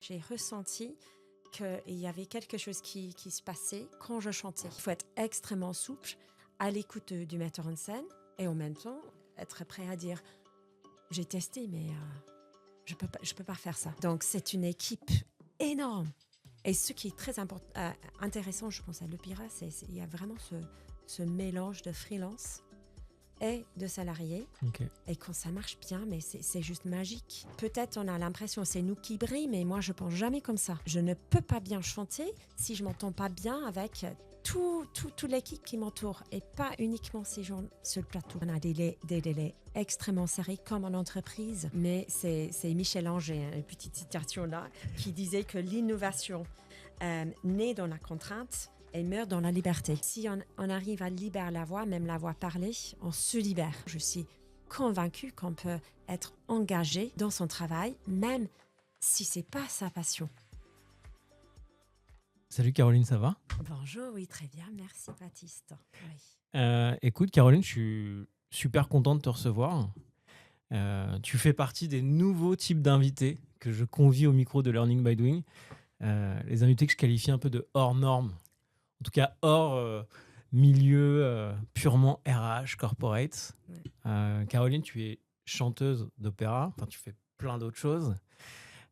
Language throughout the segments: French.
J'ai ressenti qu'il y avait quelque chose qui se passait quand je chantais. Il faut être extrêmement souple, à l'écoute du metteur en scène et en même temps être prêt à dire « j'ai testé mais je peux pas faire ça ». Donc c'est une équipe énorme. Et ce qui est très intéressant, je pense, à l'opéra, il y a vraiment ce mélange de freelance et de salariés. Ok. Et quand ça marche bien, mais c'est juste magique. Peut-être on a l'impression que c'est nous qui brillons, mais moi je pense jamais comme ça. Je ne peux pas bien chanter si je m'entends pas bien avec toute l'équipe qui m'entoure et pas uniquement ces gens sur le plateau. On a des délais extrêmement serrés comme en entreprise, mais c'est Michel Anger, une petite citation là, qui disait que l'innovation naît dans la contrainte et meurt dans la liberté. Si on arrive à libérer la voix, même la voix parlée, on se libère. Je suis convaincue qu'on peut être engagé dans son travail, même si c'est pas sa passion. Salut Caroline, ça va? Bonjour, oui, très bien, merci Baptiste. Oui. Écoute Caroline, je suis super content de te recevoir. Tu fais partie des nouveaux types d'invités que je convie au micro de Learning by Doing. Les invités que je qualifie un peu de hors normes, en tout cas hors milieu purement RH, corporate. Ouais. Caroline, tu es chanteuse d'opéra, enfin tu fais plein d'autres choses.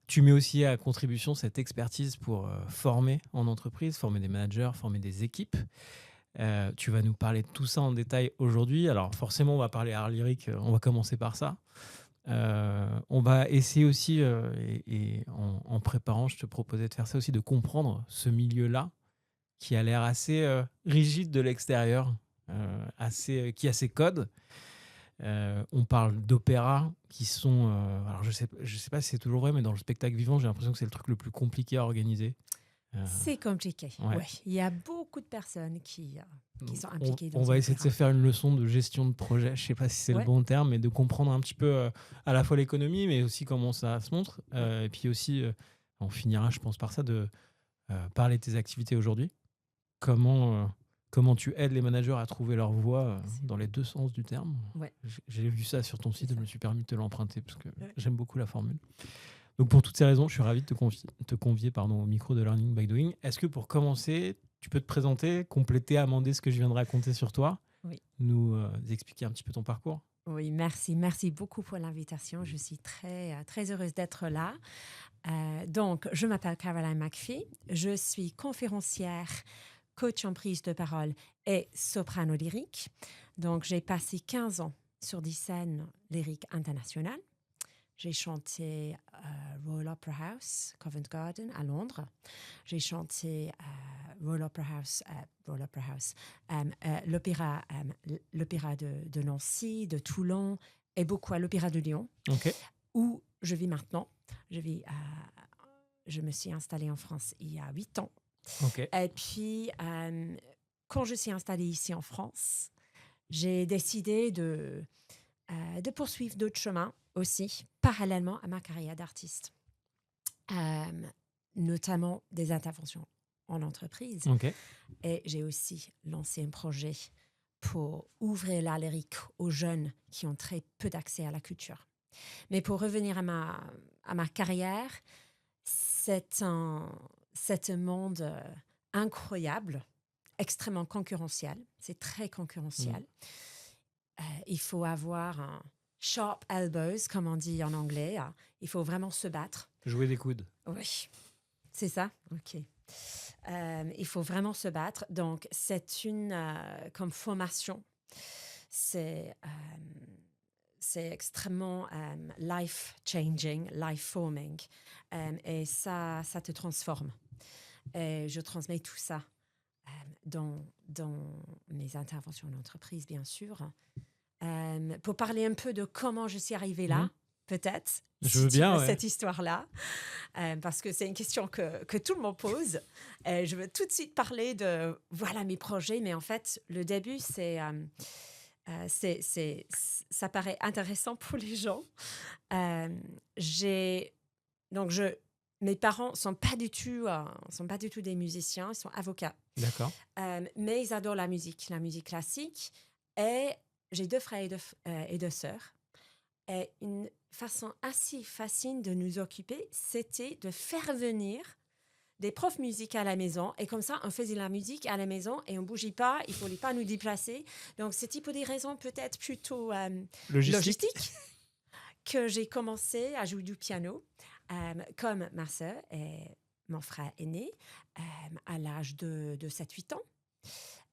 Tu mets aussi à contribution cette expertise pour former en entreprise, former des managers, former des équipes. Tu vas nous parler de tout ça en détail aujourd'hui. Alors forcément, on va parler art lyrique, on va commencer par ça. On va essayer aussi, et en préparant, je te proposais de faire ça aussi, de comprendre ce milieu-là qui a l'air assez rigide de l'extérieur, qui a ses codes. On parle d'opéra qui sont... alors je sais pas si c'est toujours vrai, mais dans le spectacle vivant, j'ai l'impression que c'est le truc le plus compliqué à organiser. C'est compliqué. Ouais. Ouais. Il y a beaucoup de personnes qui sont impliquées dans on un va essayer de opéra. se faire une leçon de gestion de projet. Je ne sais pas si c'est le bon terme, mais de comprendre un petit peu à la fois l'économie, mais aussi comment ça se montre. Et puis aussi, on finira, je pense, par ça, de parler de tes activités aujourd'hui. Comment tu aides les managers à trouver leur voie dans les deux sens du terme. Ouais. J'ai vu ça sur ton site et je me suis permis de te l'emprunter parce que j'aime beaucoup la formule. Donc pour toutes ces raisons, je suis ravi de te convier au micro de Learning by Doing. Est-ce que pour commencer, tu peux te présenter, compléter, amender ce que je viens de raconter sur toi, nous expliquer un petit peu ton parcours? Oui, merci. Merci beaucoup pour l'invitation. Je suis très, très heureuse d'être là. Donc, je m'appelle Caroline McPhee. Je suis conférencière, coach en prise de parole et soprano lyrique. Donc, j'ai passé 15 ans sur des scènes lyriques internationales. J'ai chanté Royal Opera House, Covent Garden à Londres. J'ai chanté Royal Opera House, l'opéra de Nancy, de Toulon et beaucoup à l'opéra de Lyon, où je vis maintenant. Je me suis installée en France il y a 8 ans. Et puis, quand je suis installée ici en France, j'ai décidé de poursuivre d'autres chemins aussi, parallèlement à ma carrière d'artiste. Notamment des interventions en entreprise. Et j'ai aussi lancé un projet pour ouvrir l'art lyrique aux jeunes qui ont très peu d'accès à la culture. Mais pour revenir à ma carrière, c'est un monde incroyable, extrêmement concurrentiel. C'est très concurrentiel. Il faut avoir un sharp elbows, comme on dit en anglais. Il faut vraiment se battre. Jouer des coudes. Oui, c'est ça. OK. Il faut vraiment se battre. Donc, c'est comme formation, c'est extrêmement life-changing, life-forming. Et ça te transforme. Et je transmets tout ça dans mes interventions en entreprise, bien sûr. Pour parler un peu de comment je suis arrivée là, peut-être, je veux bien, cette histoire-là, parce que c'est une question que tout le monde pose. Je veux tout de suite parler de, voilà, mes projets, mais en fait, le début, ça paraît intéressant pour les gens. Mes parents sont pas du tout des musiciens, ils sont avocats. D'accord. Mais ils adorent la musique classique. Et j'ai 2 frères et 2 sœurs. Et une façon assez facile de nous occuper, c'était de faire venir des profs musique à la maison. Et comme ça, on faisait la musique à la maison et on ne bougeait pas, il ne fallait pas nous déplacer. Donc, c'était pour des raisons peut-être plutôt logistiques que j'ai commencé à jouer du piano, comme ma sœur et mon frère aîné, à l'âge de 7-8 ans.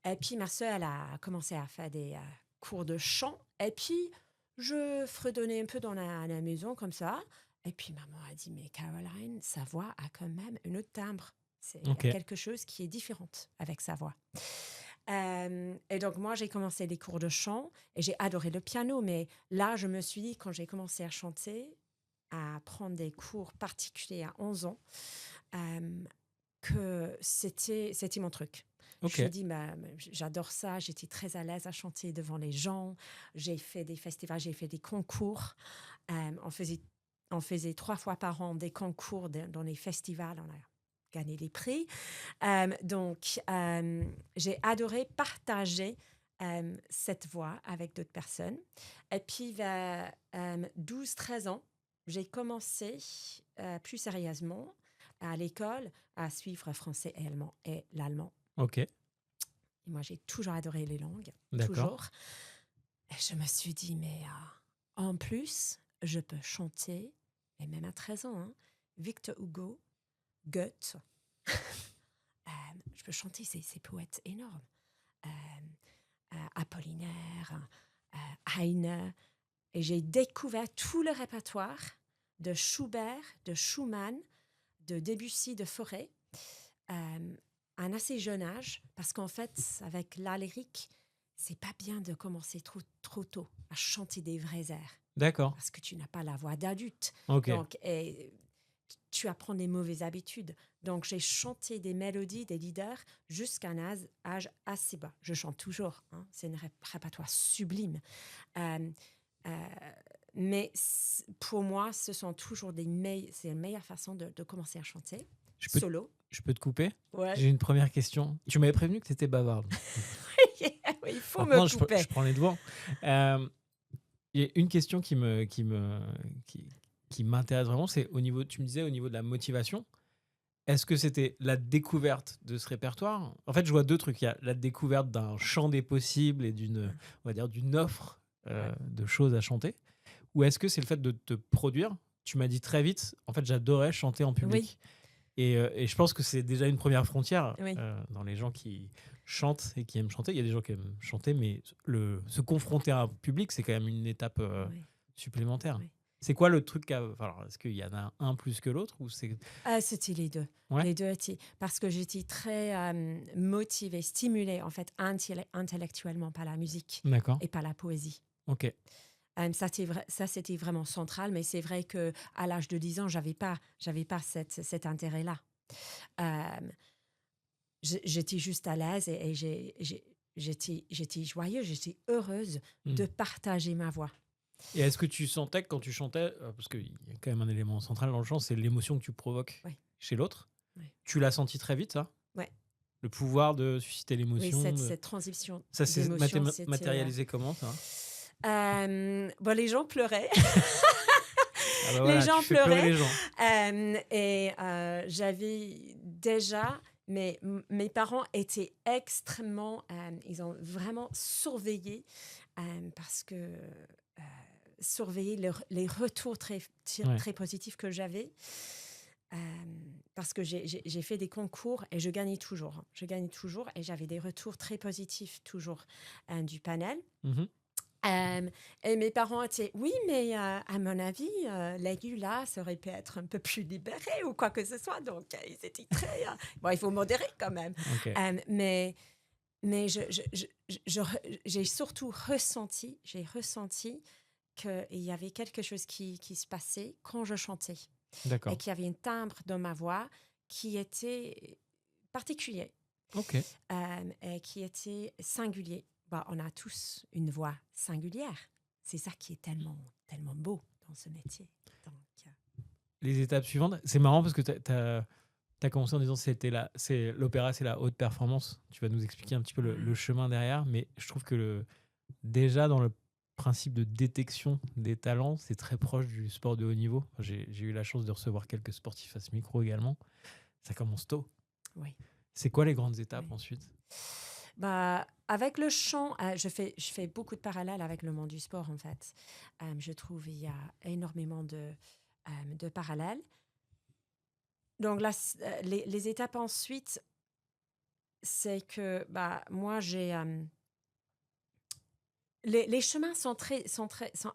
Et puis, ma sœur, elle a commencé à faire des cours de chant. Et puis, je fredonnais un peu dans la maison comme ça. Et puis, maman a dit, mais Caroline, sa voix a quand même un autre timbre. Il y a quelque chose qui est différent avec sa voix. Et donc, moi, j'ai commencé les cours de chant et j'ai adoré le piano. Mais là, je me suis dit, quand j'ai commencé à chanter, à prendre des cours particuliers à 11 ans, que c'était mon truc. Je me suis dit, j'adore ça, j'étais très à l'aise à chanter devant les gens, j'ai fait des festivals, j'ai fait des concours, on faisait 3 fois par an des concours dans les festivals, on a gagné des prix. Donc, j'ai adoré partager cette voix avec d'autres personnes. Et puis, vers 12-13 ans, j'ai commencé plus sérieusement à l'école à suivre français et l'allemand. Ok. Et moi, j'ai toujours adoré les langues. D'accord. Toujours. Et je me suis dit, mais en plus, je peux chanter, et même à 13 ans, hein, Victor Hugo, Goethe. Je peux chanter ces poètes énormes. Apollinaire, Heine. Et j'ai découvert tout le répertoire de Schubert, de Schumann, de Debussy, de Fauré, à un assez jeune âge, parce qu'en fait, avec l'art lyrique, c'est pas bien de commencer trop tôt à chanter des vrais airs. D'accord. Parce que tu n'as pas la voix d'adulte. Ok. Donc, tu apprends des mauvaises habitudes. Donc, j'ai chanté des mélodies, des leaders, jusqu'à un âge assez bas. Je chante toujours. Hein, c'est un répertoire sublime. Mais pour moi, ce sont toujours c'est la meilleure façon de commencer à chanter. Solo. Je peux te couper? Ouais. J'ai une première question. Tu m'avais prévenu que tu étais bavarde. Oui, il faut maintenant, me couper. je prends les devants. Il y a une question qui m'intéresse vraiment, c'est tu me disais au niveau de la motivation. Est-ce que c'était la découverte de ce répertoire? En fait, je vois 2 trucs. Il y a la découverte d'un champ des possibles et d'une offre de choses à chanter. Ou est-ce que c'est le fait de te produire? Tu m'as dit très vite, en fait, j'adorais chanter en public. Oui. Et je pense que c'est déjà une première frontière Oui. dans les gens qui chantent et qui aiment chanter. Il y a des gens qui aiment chanter, mais se confronter à un public, c'est quand même une étape supplémentaire. Oui. C'est quoi le truc est-ce qu'il y en a un plus que l'autre ou c'est... C'était les deux. Ouais. Les deux étaient. Parce que j'étais très motivée, stimulée, en fait, intellectuellement par la musique. D'accord. Et par la poésie. Ok. Ça, c'était vraiment central, mais c'est vrai qu'à l'âge de 10 ans, j'avais pas cet intérêt-là. J'étais juste à l'aise et j'étais joyeuse, j'étais heureuse de partager ma voix. Et est-ce que tu sentais que quand tu chantais, parce qu'il y a quand même un élément central dans le chant, c'est l'émotion que tu provoques chez l'autre. Oui. Tu l'as senti très vite, ça? Oui. Le pouvoir de susciter l'émotion. Oui, cette transition. Ça s'est matérialisé comment, ça? Les gens pleuraient. Les gens pleuraient. Les gens. Et j'avais déjà... Mais mes parents étaient extrêmement... ils ont vraiment surveillé parce que... surveiller les retours très positifs que j'avais. Parce que j'ai fait des concours et je gagnais toujours. Et j'avais des retours très positifs toujours du panel. Mm-hmm. Et mes parents étaient, oui, mais à mon avis, l'aigu là, ça aurait pu être un peu plus libéré ou quoi que ce soit. Donc, ils étaient très... il faut modérer quand même. Okay. Mais j'ai surtout ressenti qu'il y avait quelque chose qui se passait quand je chantais. D'accord. Et qu'il y avait un timbre dans ma voix qui était particulier. Okay. Et qui était singulier. On a tous une voix singulière. C'est ça qui est tellement, tellement beau dans ce métier. Donc, les étapes suivantes, c'est marrant parce que tu as commencé en disant que l'opéra, c'est la haute performance. Tu vas nous expliquer un petit peu le chemin derrière, mais je trouve que déjà dans le principe de détection des talents, c'est très proche du sport de haut niveau. Enfin, j'ai eu la chance de recevoir quelques sportifs à ce micro également. Ça commence tôt. Oui. C'est quoi les grandes étapes Oui. ensuite? Bah, avec le chant, je fais beaucoup de parallèles avec le monde du sport, en fait. Je trouve il y a énormément de parallèles. Donc, là, les étapes ensuite, c'est que moi, les chemins sont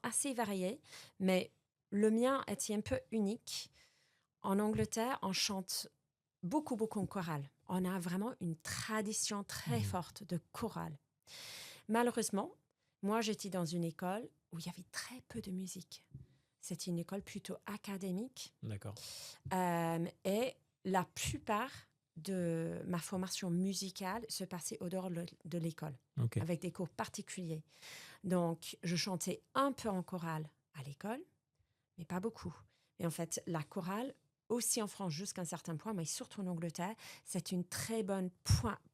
assez variés, mais le mien est un peu unique. En Angleterre, on chante beaucoup, beaucoup en chorale. On a vraiment une tradition très forte de chorale. Malheureusement, moi, j'étais dans une école où il y avait très peu de musique. C'était une école plutôt académique. D'accord. Et la plupart de ma formation musicale se passait au dehors de l'école, Ok. avec des cours particuliers. Donc, je chantais un peu en chorale à l'école, mais pas beaucoup. Et en fait, la chorale, aussi en France jusqu'à un certain point, mais surtout en Angleterre, c'est une très bonne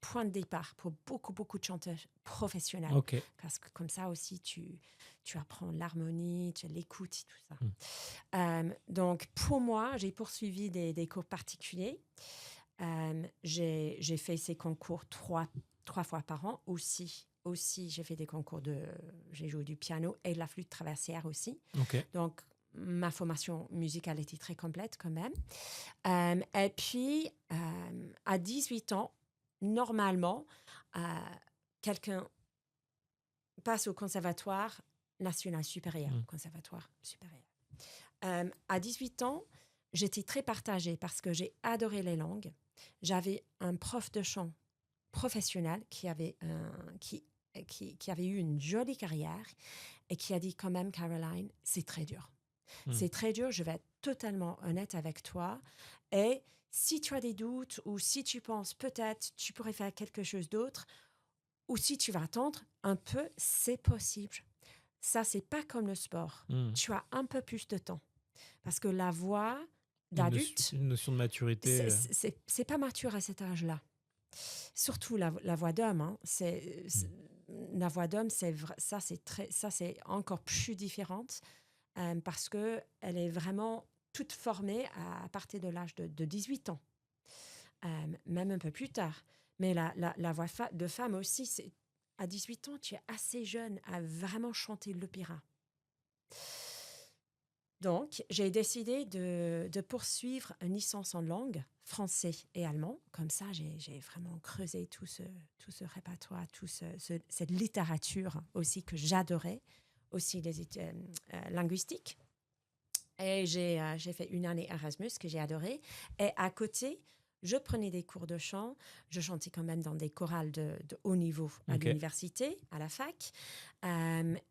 point de départ pour beaucoup, beaucoup de chanteurs professionnels. Ok. Parce que comme ça aussi, tu apprends l'harmonie, tu l'écoutes et tout ça. Donc, pour moi, j'ai poursuivi des cours particuliers. J'ai fait ces concours trois fois par an aussi. J'ai fait des concours j'ai joué du piano et de la flûte traversière aussi. Ok. Donc, ma formation musicale était très complète quand même. Et puis, à 18 ans, normalement, quelqu'un passe au conservatoire national supérieur. Conservatoire supérieur. À 18 ans, j'étais très partagée parce que j'ai adoré les langues. J'avais un prof de chant professionnel qui avait eu une jolie carrière et qui a dit quand même, Caroline, c'est très dur. C'est très dur, je vais être totalement honnête avec toi. Et si tu as des doutes ou si tu penses peut-être tu pourrais faire quelque chose d'autre ou si tu vas attendre un peu, c'est possible. Ça, c'est pas comme le sport. Tu as un peu plus de temps. Parce que la voix d'adulte, Une notion de maturité. c'est pas mature à cet âge-là. Surtout la voix d'homme. Hein. La voix d'homme, ça c'est encore plus différente parce que elle est vraiment toute formée à partir de l'âge de 18 ans, même un peu plus tard. Mais la voix de femme aussi, à 18 ans, tu es assez jeune à vraiment chanter l'opéra. Donc, j'ai décidé de poursuivre une licence en langue, français et allemand. Comme ça, j'ai vraiment creusé tout ce répertoire, cette littérature aussi que j'adorais, aussi les linguistiques. Et j'ai fait une année Erasmus que j'ai adoré. Et à côté, je prenais des cours de chant. Je chantais quand même dans des chorales de haut niveau à l'université, à la fac.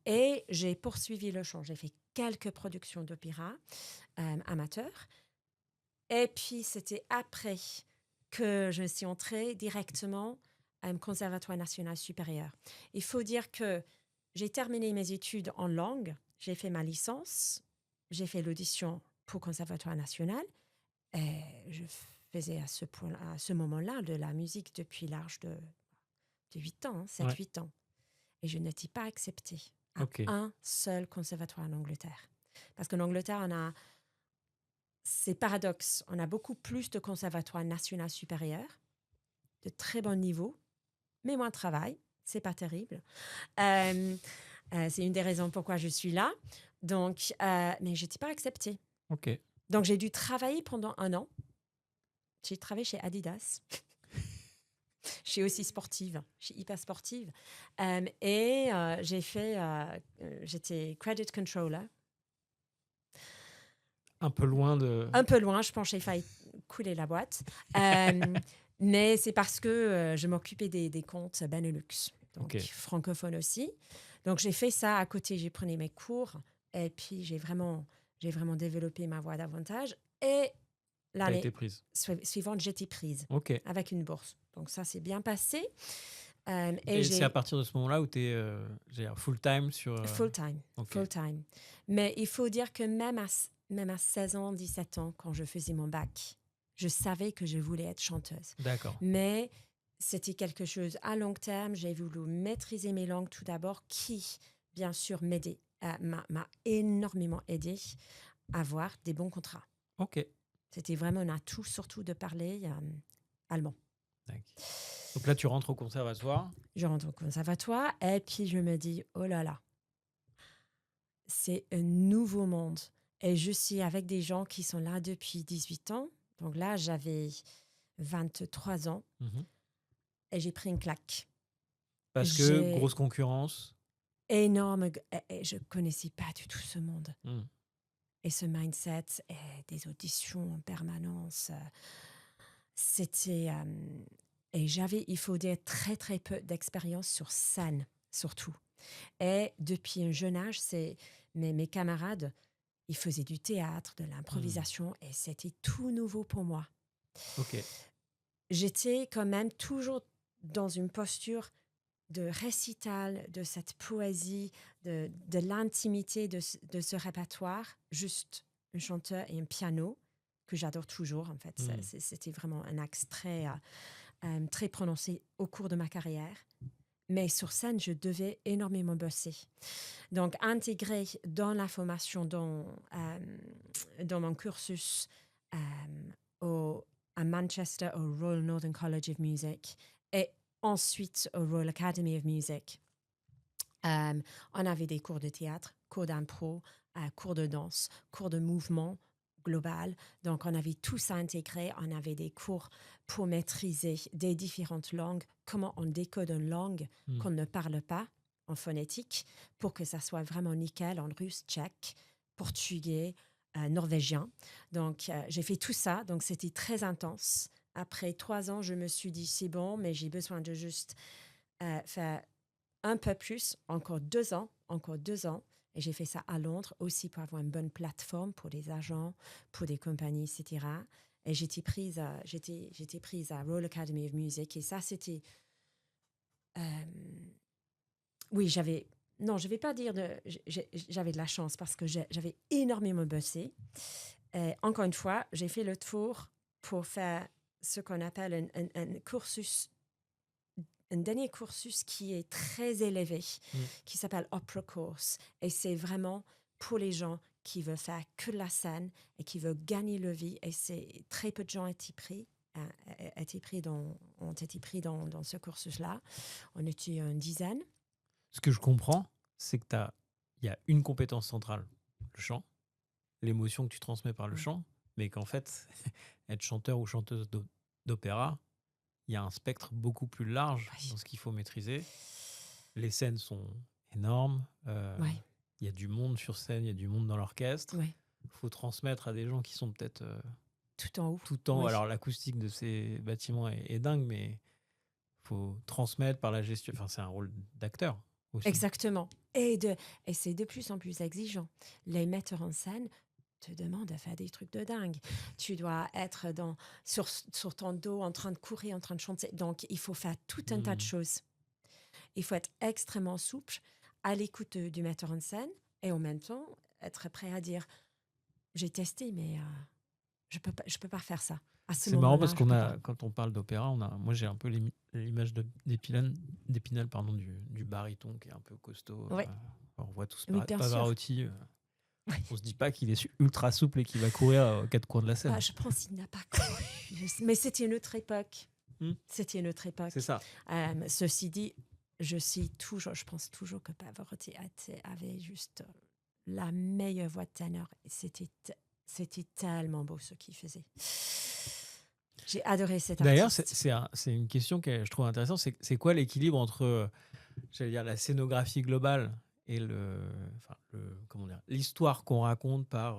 Et j'ai poursuivi le chant. J'ai fait quelques productions d'opéra amateurs. Et puis, c'était après que je suis entrée directement à un conservatoire national supérieur. Il faut dire que j'ai terminé mes études en langue. J'ai fait ma licence. J'ai fait l'audition pour conservatoire national. Et je faisais à ce moment-là de la musique depuis l'âge de 8 ans, 7-8 ans. Et je n'étais pas acceptée à un seul conservatoire en Angleterre. Parce qu'en Angleterre, c'est paradoxe, on a beaucoup plus de conservatoires nationaux supérieurs, de très bon niveau, mais moins de travail. C'est pas terrible. C'est une des raisons pourquoi je suis là. Donc, mais je n'étais pas acceptée. Donc, j'ai dû travailler pendant 1 an. J'ai travaillé chez Adidas. Je suis aussi sportive. Je suis hyper sportive. Et j'étais credit controller. Un peu loin de... Un peu loin, je pense qu'il faille couler la boîte. Mais c'est parce que je m'occupais des comptes Benelux, donc francophone aussi. Donc, j'ai fait ça à côté. J'ai pris mes cours et puis j'ai vraiment développé ma voix davantage. Et l'année suivante, j'étais prise avec une bourse. Donc, ça s'est bien passé. Et c'est à partir de ce moment-là où tu es full-time sur... Full-time. Mais il faut dire que même à 16 ans, 17 ans, quand je faisais mon bac, je savais que je voulais être chanteuse. D'accord. Mais c'était quelque chose à long terme. J'ai voulu maîtriser mes langues tout d'abord qui, bien sûr, m'a énormément aidé à avoir des bons contrats. Ok. C'était vraiment un atout, surtout de parler allemand. Tac. Donc là, tu rentres au conservatoire. Je rentre au conservatoire et puis je me dis, oh là là, c'est un nouveau monde. Et je suis avec des gens qui sont là depuis 18 ans. Donc là, j'avais 23 ans Mhm. et j'ai pris une claque. Parce que J'ai grosse concurrence. énorme... Et je ne connaissais pas du tout ce monde. Mhm. Et ce mindset, et des auditions en permanence, c'était... et il faut dire, très, très peu d'expérience sur scène, surtout. Et depuis un jeune âge, mes camarades, ils faisaient du théâtre, de l'improvisation, et c'était tout nouveau pour moi. Ok. J'étais quand même toujours dans une posture de récital, de cette poésie, de l'intimité de ce répertoire, juste un chanteur et un piano, que j'adore toujours, en fait. C'était vraiment un axe très prononcé au cours de ma carrière. Mais sur scène, je devais énormément bosser. Donc, intégrer dans la formation, dans mon cursus à Manchester, au Royal Northern College of Music, et ensuite au Royal Academy of Music, on avait des cours de théâtre, cours d'impro, cours de danse, cours de mouvement global. Donc, on avait tout ça intégré. On avait des cours pour maîtriser des différentes langues, comment on décode une langue qu'on ne parle pas en phonétique pour que ça soit vraiment nickel en russe, tchèque, portugais, norvégien. Donc, j'ai fait tout ça. Donc, c'était très intense. Après 3 ans, je me suis dit, c'est bon, mais j'ai besoin de juste faire un peu plus, encore 2 ans. Et j'ai fait ça à Londres aussi pour avoir une bonne plateforme pour des agents, pour des compagnies, etc. Et j'étais prise à Royal Academy of Music. Et ça, c'était... oui, j'avais... Non, je ne vais pas dire j'avais de la chance parce que j'avais énormément bossé. Et encore une fois, j'ai fait le tour pour faire ce qu'on appelle un cursus, un dernier cursus qui est très élevé, qui s'appelle Opera Course. Et c'est vraiment pour les gens qui veulent faire que de la scène et qui veulent gagner leur vie. Et c'est très peu de gens ont été pris dans ce cursus-là. On était une dizaine. Ce que je comprends, c'est que il y a une compétence centrale, le chant, l'émotion que tu transmets par le chant, mais qu'en fait, être chanteur ou chanteuse d'opéra, il y a un spectre beaucoup plus large dans ce qu'il faut maîtriser. Les scènes sont énormes. Il y a du monde sur scène, il y a du monde dans l'orchestre. Il faut transmettre à des gens qui sont peut-être tout en haut. Tout en haut. Alors, l'acoustique de ces bâtiments est dingue, mais il faut transmettre par la gestion. Enfin, c'est un rôle d'acteur aussi. Exactement. Et c'est de plus en plus exigeant. Les metteurs en scène te demandent de faire des trucs de dingue. Tu dois être sur ton dos, en train de courir, en train de chanter. Donc, il faut faire tout un tas de choses. Il faut être extrêmement souple, à l'écoute du metteur en scène et en même temps, être prêt à dire « J'ai testé, mais je peux pas faire ça. » C'est marrant parce quand on parle d'opéra, moi j'ai un peu l'image d'Épinal, du baryton qui est un peu costaud. Ouais. On voit tous Oui, Pavarotti. On se dit pas qu'il est ultra souple et qu'il va courir aux 4 coins de la scène. Je pense qu'il n'a pas couru. Mais c'était une autre époque. C'était une autre époque. C'est ça. Ceci dit, je pense toujours que Pavarotti avait juste la meilleure voix de ténor. C'était tellement beau ce qu'il faisait. J'ai adoré cet artiste. D'ailleurs, c'est une question que je trouve intéressante. C'est quoi l'équilibre entre, j'allais dire, la scénographie globale et l'histoire qu'on raconte par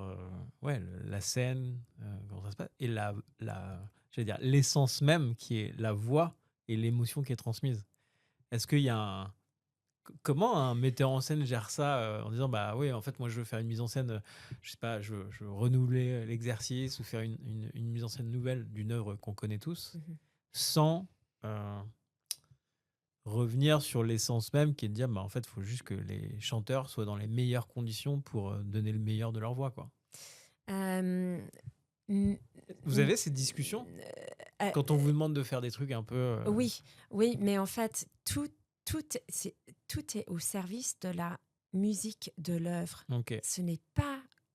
la scène, comment ça se passe, et j'allais dire, l'essence même qui est la voix et l'émotion qui est transmise. Est-ce qu'il y a comment un metteur en scène gère ça en disant bah oui, en fait moi je veux faire une mise en scène, je sais pas, je veux renouveler l'exercice ou faire une mise en scène nouvelle d'une œuvre qu'on connaît tous, sans revenir sur l'essence même qui est de dire bah en fait il faut juste que les chanteurs soient dans les meilleures conditions pour donner le meilleur de leur voix, quoi. Vous avez ces discussions quand on vous demande de faire des trucs un peu oui, mais en fait tout est au service de la musique de l'œuvre. Ok.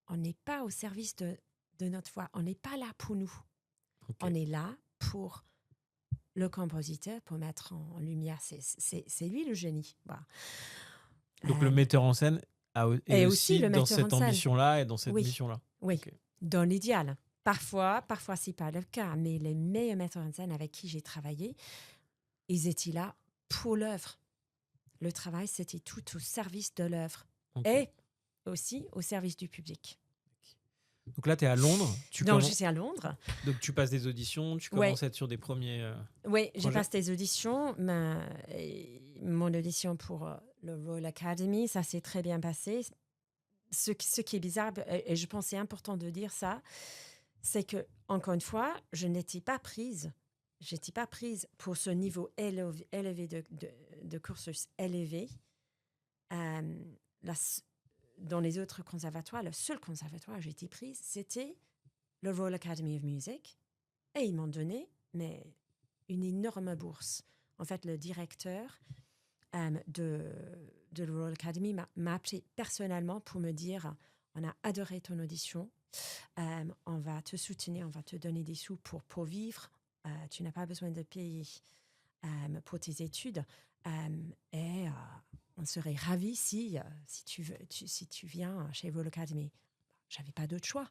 On n'est pas au service de notre voix. On n'est pas là pour nous. Ok. On est là pour le compositeur, pour mettre en lumière. C'est lui le génie. Voilà. Donc le metteur en scène est aussi le dans metteur en cette scène. ambition-là et dans cette Oui. mission-là. Oui, Ok. dans l'idéal. Parfois, c'est pas le cas, mais les meilleurs metteurs en scène avec qui j'ai travaillé, ils étaient là pour l'œuvre. Le travail, c'était tout au service de l'œuvre Ok. et aussi au service du public. Donc là, tu es à Londres. Donc, je suis à Londres. Donc tu passes des auditions, tu commences à être sur des premiers Oui, j'ai projets. passé des auditions. Mon audition pour le Royal Academy, ça s'est très bien passé. Ce qui est bizarre, et je pense que c'est important de dire ça, c'est que, encore une fois, je n'étais pas prise. J'étais pas prise pour ce niveau élevé de cursus élevé. Dans les autres conservatoires, le seul conservatoire où j'étais prise, c'était le Royal Academy of Music. Et ils m'ont donné une énorme bourse. En fait, le directeur de la Royal Academy m'a appelé personnellement pour me dire « On a adoré ton audition. On va te soutenir, on va te donner des sous pour vivre. Tu n'as pas besoin de payer pour tes études. Et on serait ravis si tu viens chez Royal Academy. » J'avais pas d'autre choix.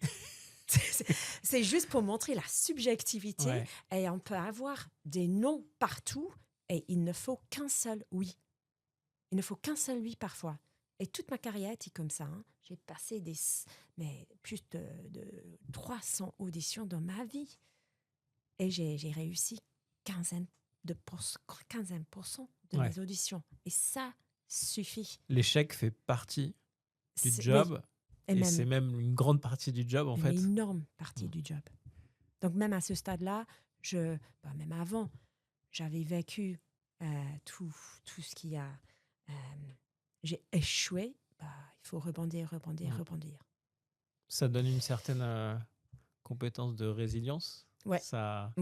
C'est juste pour montrer la subjectivité. Ouais. Et on peut avoir des noms partout et il ne faut qu'un seul oui. Il ne faut qu'un seul oui parfois. Et toute ma carrière était comme ça. Hein. J'ai passé plus de 300 auditions dans ma vie. Et j'ai réussi 15% de mes auditions. Et ça suffit. L'échec fait partie du job. Oui. Et c'est même une grande partie du job, en fait. Une énorme partie du job. Donc, même à ce stade-là, même avant, j'avais vécu tout ce qu'il y a. J'ai échoué. Il faut rebondir. Ça donne une certaine compétence de résilience. Ouais. Ça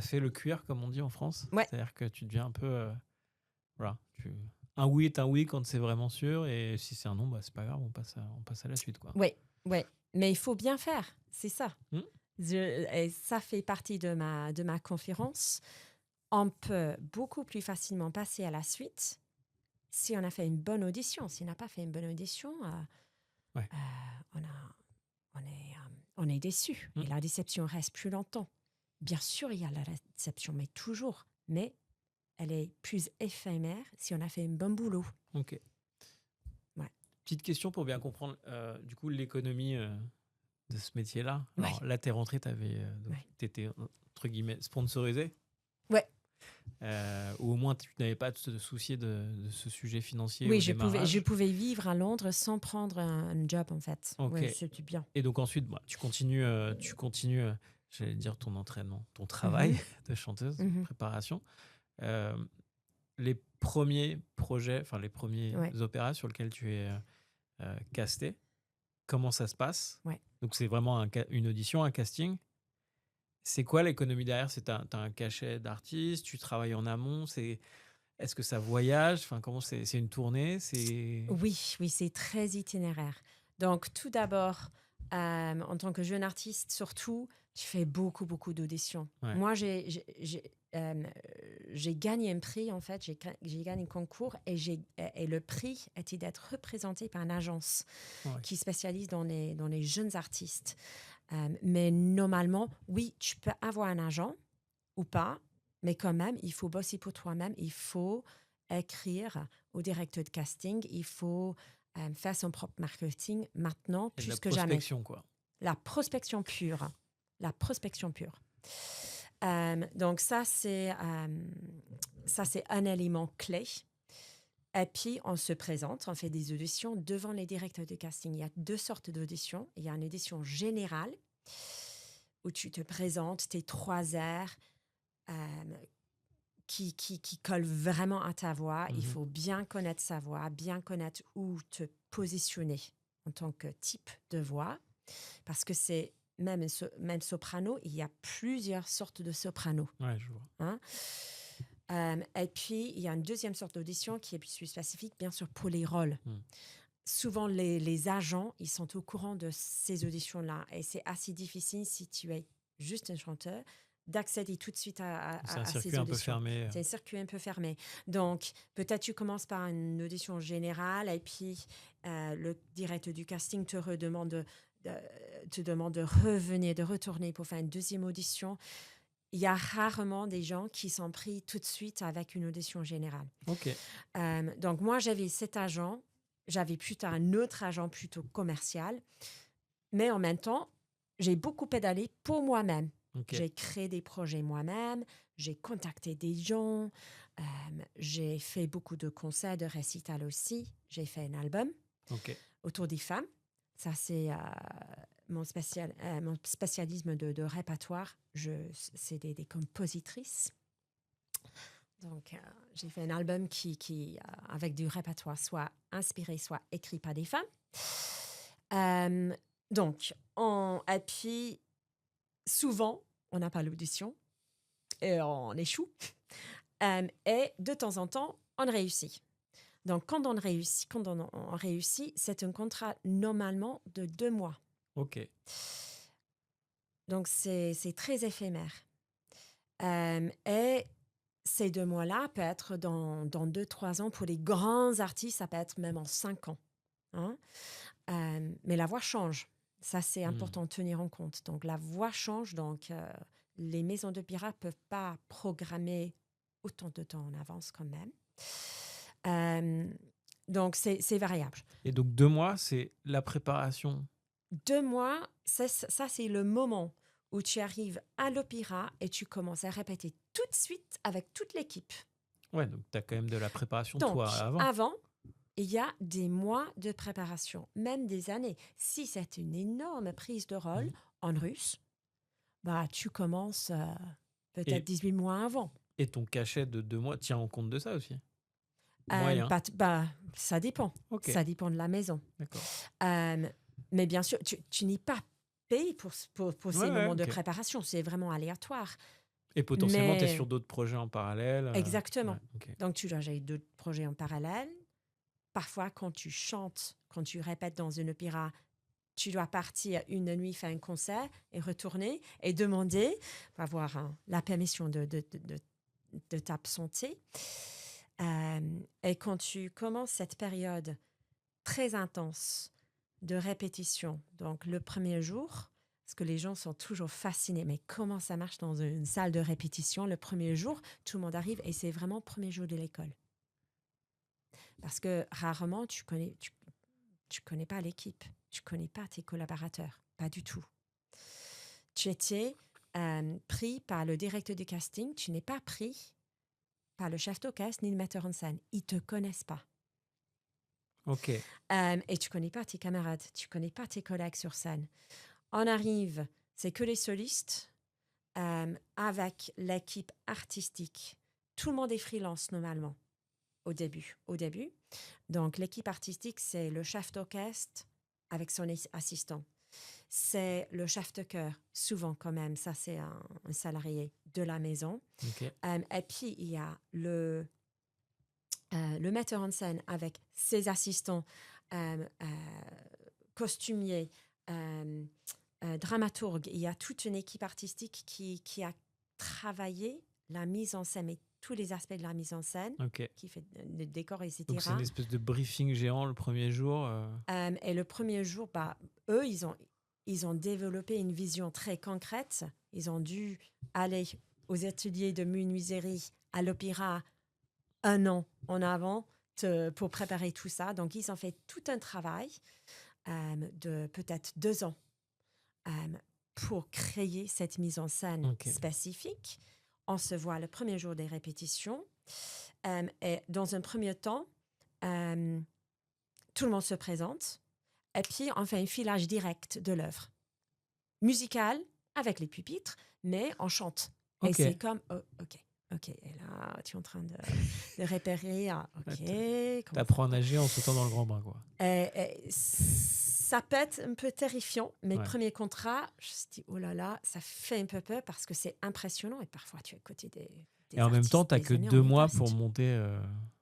fait le cuir, comme on dit en France. Ouais. C'est-à-dire que tu deviens un peu... Un oui est un oui quand c'est vraiment sûr. Et si c'est un non, c'est pas grave, on passe à la suite. Oui. Mais il faut bien faire. C'est ça. Mmh. Et ça fait partie de ma conférence. On peut beaucoup plus facilement passer à la suite si on a fait une bonne audition. Si on n'a pas fait une bonne audition, on est déçu. Et la déception reste plus longtemps. Bien sûr, il y a la déception, mais toujours. Mais elle est plus éphémère si on a fait un bon boulot. Ok. Ouais. Petite question pour bien comprendre, du coup, l'économie de ce métier-là. Alors là, t'es rentré, t'étais, entre guillemets, sponsorisé. Ouais. Ou au moins, tu n'avais pas à te soucier de ce sujet financier. Oui, je pouvais vivre à Londres sans prendre un job, en fait. Ok. Ouais, c'était bien. Et donc ensuite, tu continues, j'allais dire ton entraînement, ton travail de chanteuse, préparation. Les premiers projets, les premiers opéras sur lesquels tu es castée, comment ça se passe? Donc c'est vraiment une audition, un casting. C'est quoi l'économie derrière? T'as un cachet d'artiste, tu travailles en amont, est-ce que ça voyage? Comment c'est une tournée? Oui, c'est très itinéraire. Donc tout d'abord, en tant que jeune artiste, surtout, je fais beaucoup d'auditions. Ouais. Moi, j'ai gagné un prix, en fait. J'ai gagné un concours et le prix était d'être représenté par une agence qui spécialise dans les jeunes artistes. Mais normalement, oui, tu peux avoir un agent ou pas, mais quand même, il faut bosser pour toi-même. Il faut écrire au directeur de casting. Il faut faire son propre marketing maintenant, plus que jamais. La prospection pure. La prospection pure. Donc ça, c'est un élément clé. Et puis, on se présente, on fait des auditions devant les directeurs de casting. Il y a deux sortes d'auditions. Il y a une audition générale où tu te présentes tes 3 airs qui collent vraiment à ta voix. Il faut bien connaître sa voix, bien connaître où te positionner en tant que type de voix. Parce que c'est même soprano, il y a plusieurs sortes de soprano. Ouais, je vois. Et puis, il y a une deuxième sorte d'audition qui est plus spécifique, bien sûr, pour les rôles. souvent, les agents, ils sont au courant de ces auditions-là. Et c'est assez difficile, si tu es juste un chanteur, d'accéder tout de suite C'est un à ces circuit un peu auditions. fermé. C'est un circuit un peu fermé. Donc, peut-être tu commences par une audition générale et puis le directeur du casting te demande de revenir, de retourner pour faire une deuxième audition. Il y a rarement des gens qui sont pris tout de suite avec une audition générale. Ok. Donc, moi, j'avais cet agent. J'avais plutôt un autre agent plutôt commercial. Mais en même temps, j'ai beaucoup pédalé pour moi-même. Ok. J'ai créé des projets moi-même. J'ai contacté des gens. J'ai fait beaucoup de concerts, de récitals aussi. J'ai fait un album Ok. autour des femmes. Ça, c'est mon spécialisme de répertoire. C'est des compositrices. Donc, j'ai fait un album avec du répertoire, soit inspiré, soit écrit par des femmes. Donc, et puis, souvent, on n'a pas l'audition et on échoue. Et de temps en temps, on réussit. Donc, quand on réussit, c'est un contrat normalement de 2 mois. Ok. Donc, c'est très éphémère. Et ces 2 mois-là peuvent être dans 2-3 ans. Pour les grands artistes, ça peut être même en 5 ans. Hein? Mais la voix change. Ça, c'est important de tenir en compte. Donc, la voix change. Donc, les maisons d'opéra ne peuvent pas programmer autant de temps en avance quand même. Donc, c'est variable. Et donc 2 mois, c'est la préparation. 2 mois, ça, c'est le moment où tu arrives à l'opéra et tu commences à répéter tout de suite avec toute l'équipe. Ouais, donc tu as quand même de la préparation, Donc, toi, avant. avant, il y a des mois de préparation, même des années. Si c'est une énorme prise de rôle en russe, bah, tu commences peut-être 18 mois avant. Et ton cachet de 2 mois tient en compte de ça aussi? Moyen. Ça dépend. Ok. Ça dépend de la maison. D'accord. Mais bien sûr, tu n'es pas payé pour ces moments de ok. préparation. C'est vraiment aléatoire. Et potentiellement, tu es Mais- sur d'autres projets en parallèle. Exactement. Ouais, ok. Donc, tu dois gérer 2 projets en parallèle. Parfois, quand tu chantes, quand tu répètes dans une opéra, tu dois partir une nuit faire un concert et retourner et demander, avoir la permission de t'absenter. Et quand tu commences cette période très intense de répétition, donc le premier jour, parce que les gens sont toujours fascinés, mais comment ça marche dans une salle de répétition? Le premier jour, tout le monde arrive et c'est vraiment le premier jour de l'école. Parce que rarement, tu connais pas l'équipe, tu connais pas tes collaborateurs, pas du tout. Tu étais pris par le directeur du casting, tu n'es pas pris par le chef d'orchestre ni le metteur en scène. Ils te connaissent pas. Ok. Et tu connais pas tes camarades, tu connais pas tes collègues sur scène. On arrive, c'est que les solistes avec l'équipe artistique. Tout le monde est freelance normalement au début. Donc, l'équipe artistique, c'est le chef d'orchestre avec son assistant. C'est le chef de chœur, souvent quand même. Ça, c'est un salarié de la maison. Ok. Et puis, il y a le metteur en scène avec ses assistants, costumiers, dramaturgues. Il y a toute une équipe artistique qui a travaillé la mise en scène, mais tous les aspects de la mise en scène, Ok. qui fait le décor, etc. Donc c'est une espèce de briefing géant le premier jour. Et le premier jour, eux, ils ont développé une vision très concrète. Ils ont dû aller aux ateliers de menuiserie à l'opéra 1 an en avant pour préparer tout ça. Donc, ils ont fait tout un travail de peut-être 2 ans pour créer cette mise en scène spécifique. On se voit le premier jour des répétitions. Et dans un premier temps, tout le monde se présente. Et puis, on fait un filage direct de l'œuvre. Musical, avec les pupitres, mais on chante. Et c'est comme, ok. Et là, tu es en train de repérer. T'apprends à nager en sautant dans le grand bain, quoi. Ça peut être un peu terrifiant, mais premier contrat, je me suis dit, oh là là, ça fait un peu peur parce que c'est impressionnant. Et parfois, tu es à côté des et en même temps, tu n'as que 2 mois pour monter.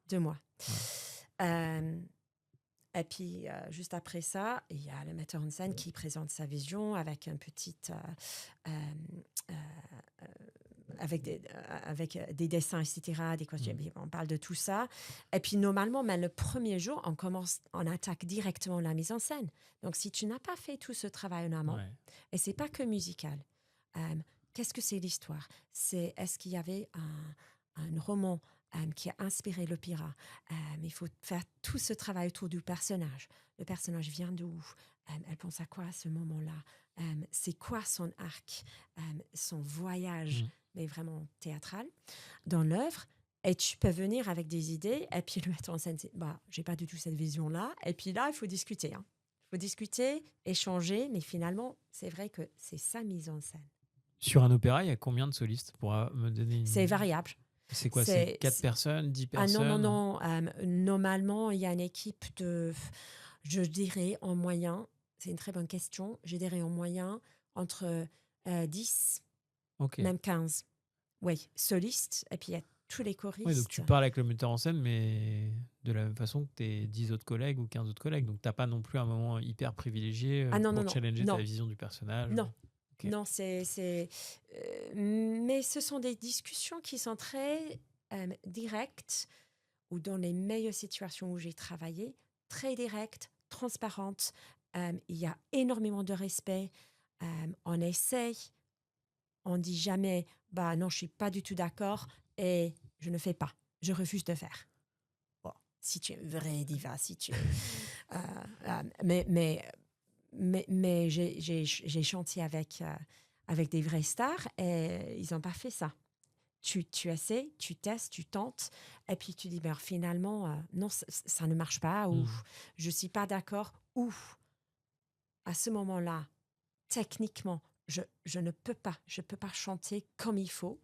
2 mois. Ouais. Et puis, juste après ça, il y a le metteur en scène qui présente sa vision avec un petit... avec des dessins, etc., des costumes. On parle de tout ça. Et puis, normalement, mais le premier jour, on attaque directement la mise en scène. Donc, si tu n'as pas fait tout ce travail en amont, et c'est pas que musical, qu'est-ce que c'est l'histoire? Est-ce qu'il y avait un roman qui a inspiré l'opéra? Il faut faire tout ce travail autour du personnage. Le personnage vient d'où? Elle pense à quoi à ce moment-là? C'est quoi son arc, son voyage, mais vraiment théâtral, dans l'œuvre? Et tu peux venir avec des idées, et puis le mettre en scène, j'ai pas du tout cette vision-là. Et puis là, il faut discuter. Il faut discuter, échanger, mais finalement, c'est vrai que c'est sa mise en scène. Sur un opéra, il y a combien de solistes pour me donner une... C'est variable. C'est quoi? C'est 4 personnes, 10 personnes? Non. Normalement, il y a une équipe de, je dirais en moyen, c'est une très bonne question, je dirais en moyen entre 10, même 15. Oui, solistes, et puis il y a tous les choristes. Oui, donc tu parles avec le metteur en scène, mais de la même façon que tes 10 autres collègues ou 15 autres collègues. Donc tu n'as pas non plus un moment hyper privilégié pour challenger ta vision du personnage. Non. Okay. Non, mais ce sont des discussions qui sont très directes, ou dans les meilleures situations où j'ai travaillé, très directes, transparentes. Il y a énormément de respect. On essaye. On dit jamais, non, je suis pas du tout d'accord et je ne fais pas. Je refuse de faire. Bon, si tu es une vraie diva, si tu mais j'ai chanté avec des vrais stars et ils n'ont pas fait ça. Tu essaies, tu testes, tu tentes, et puis tu dis, finalement, non, ça ne marche pas, ou je ne suis pas d'accord, ou à ce moment-là, techniquement, je ne peux pas, chanter comme il faut.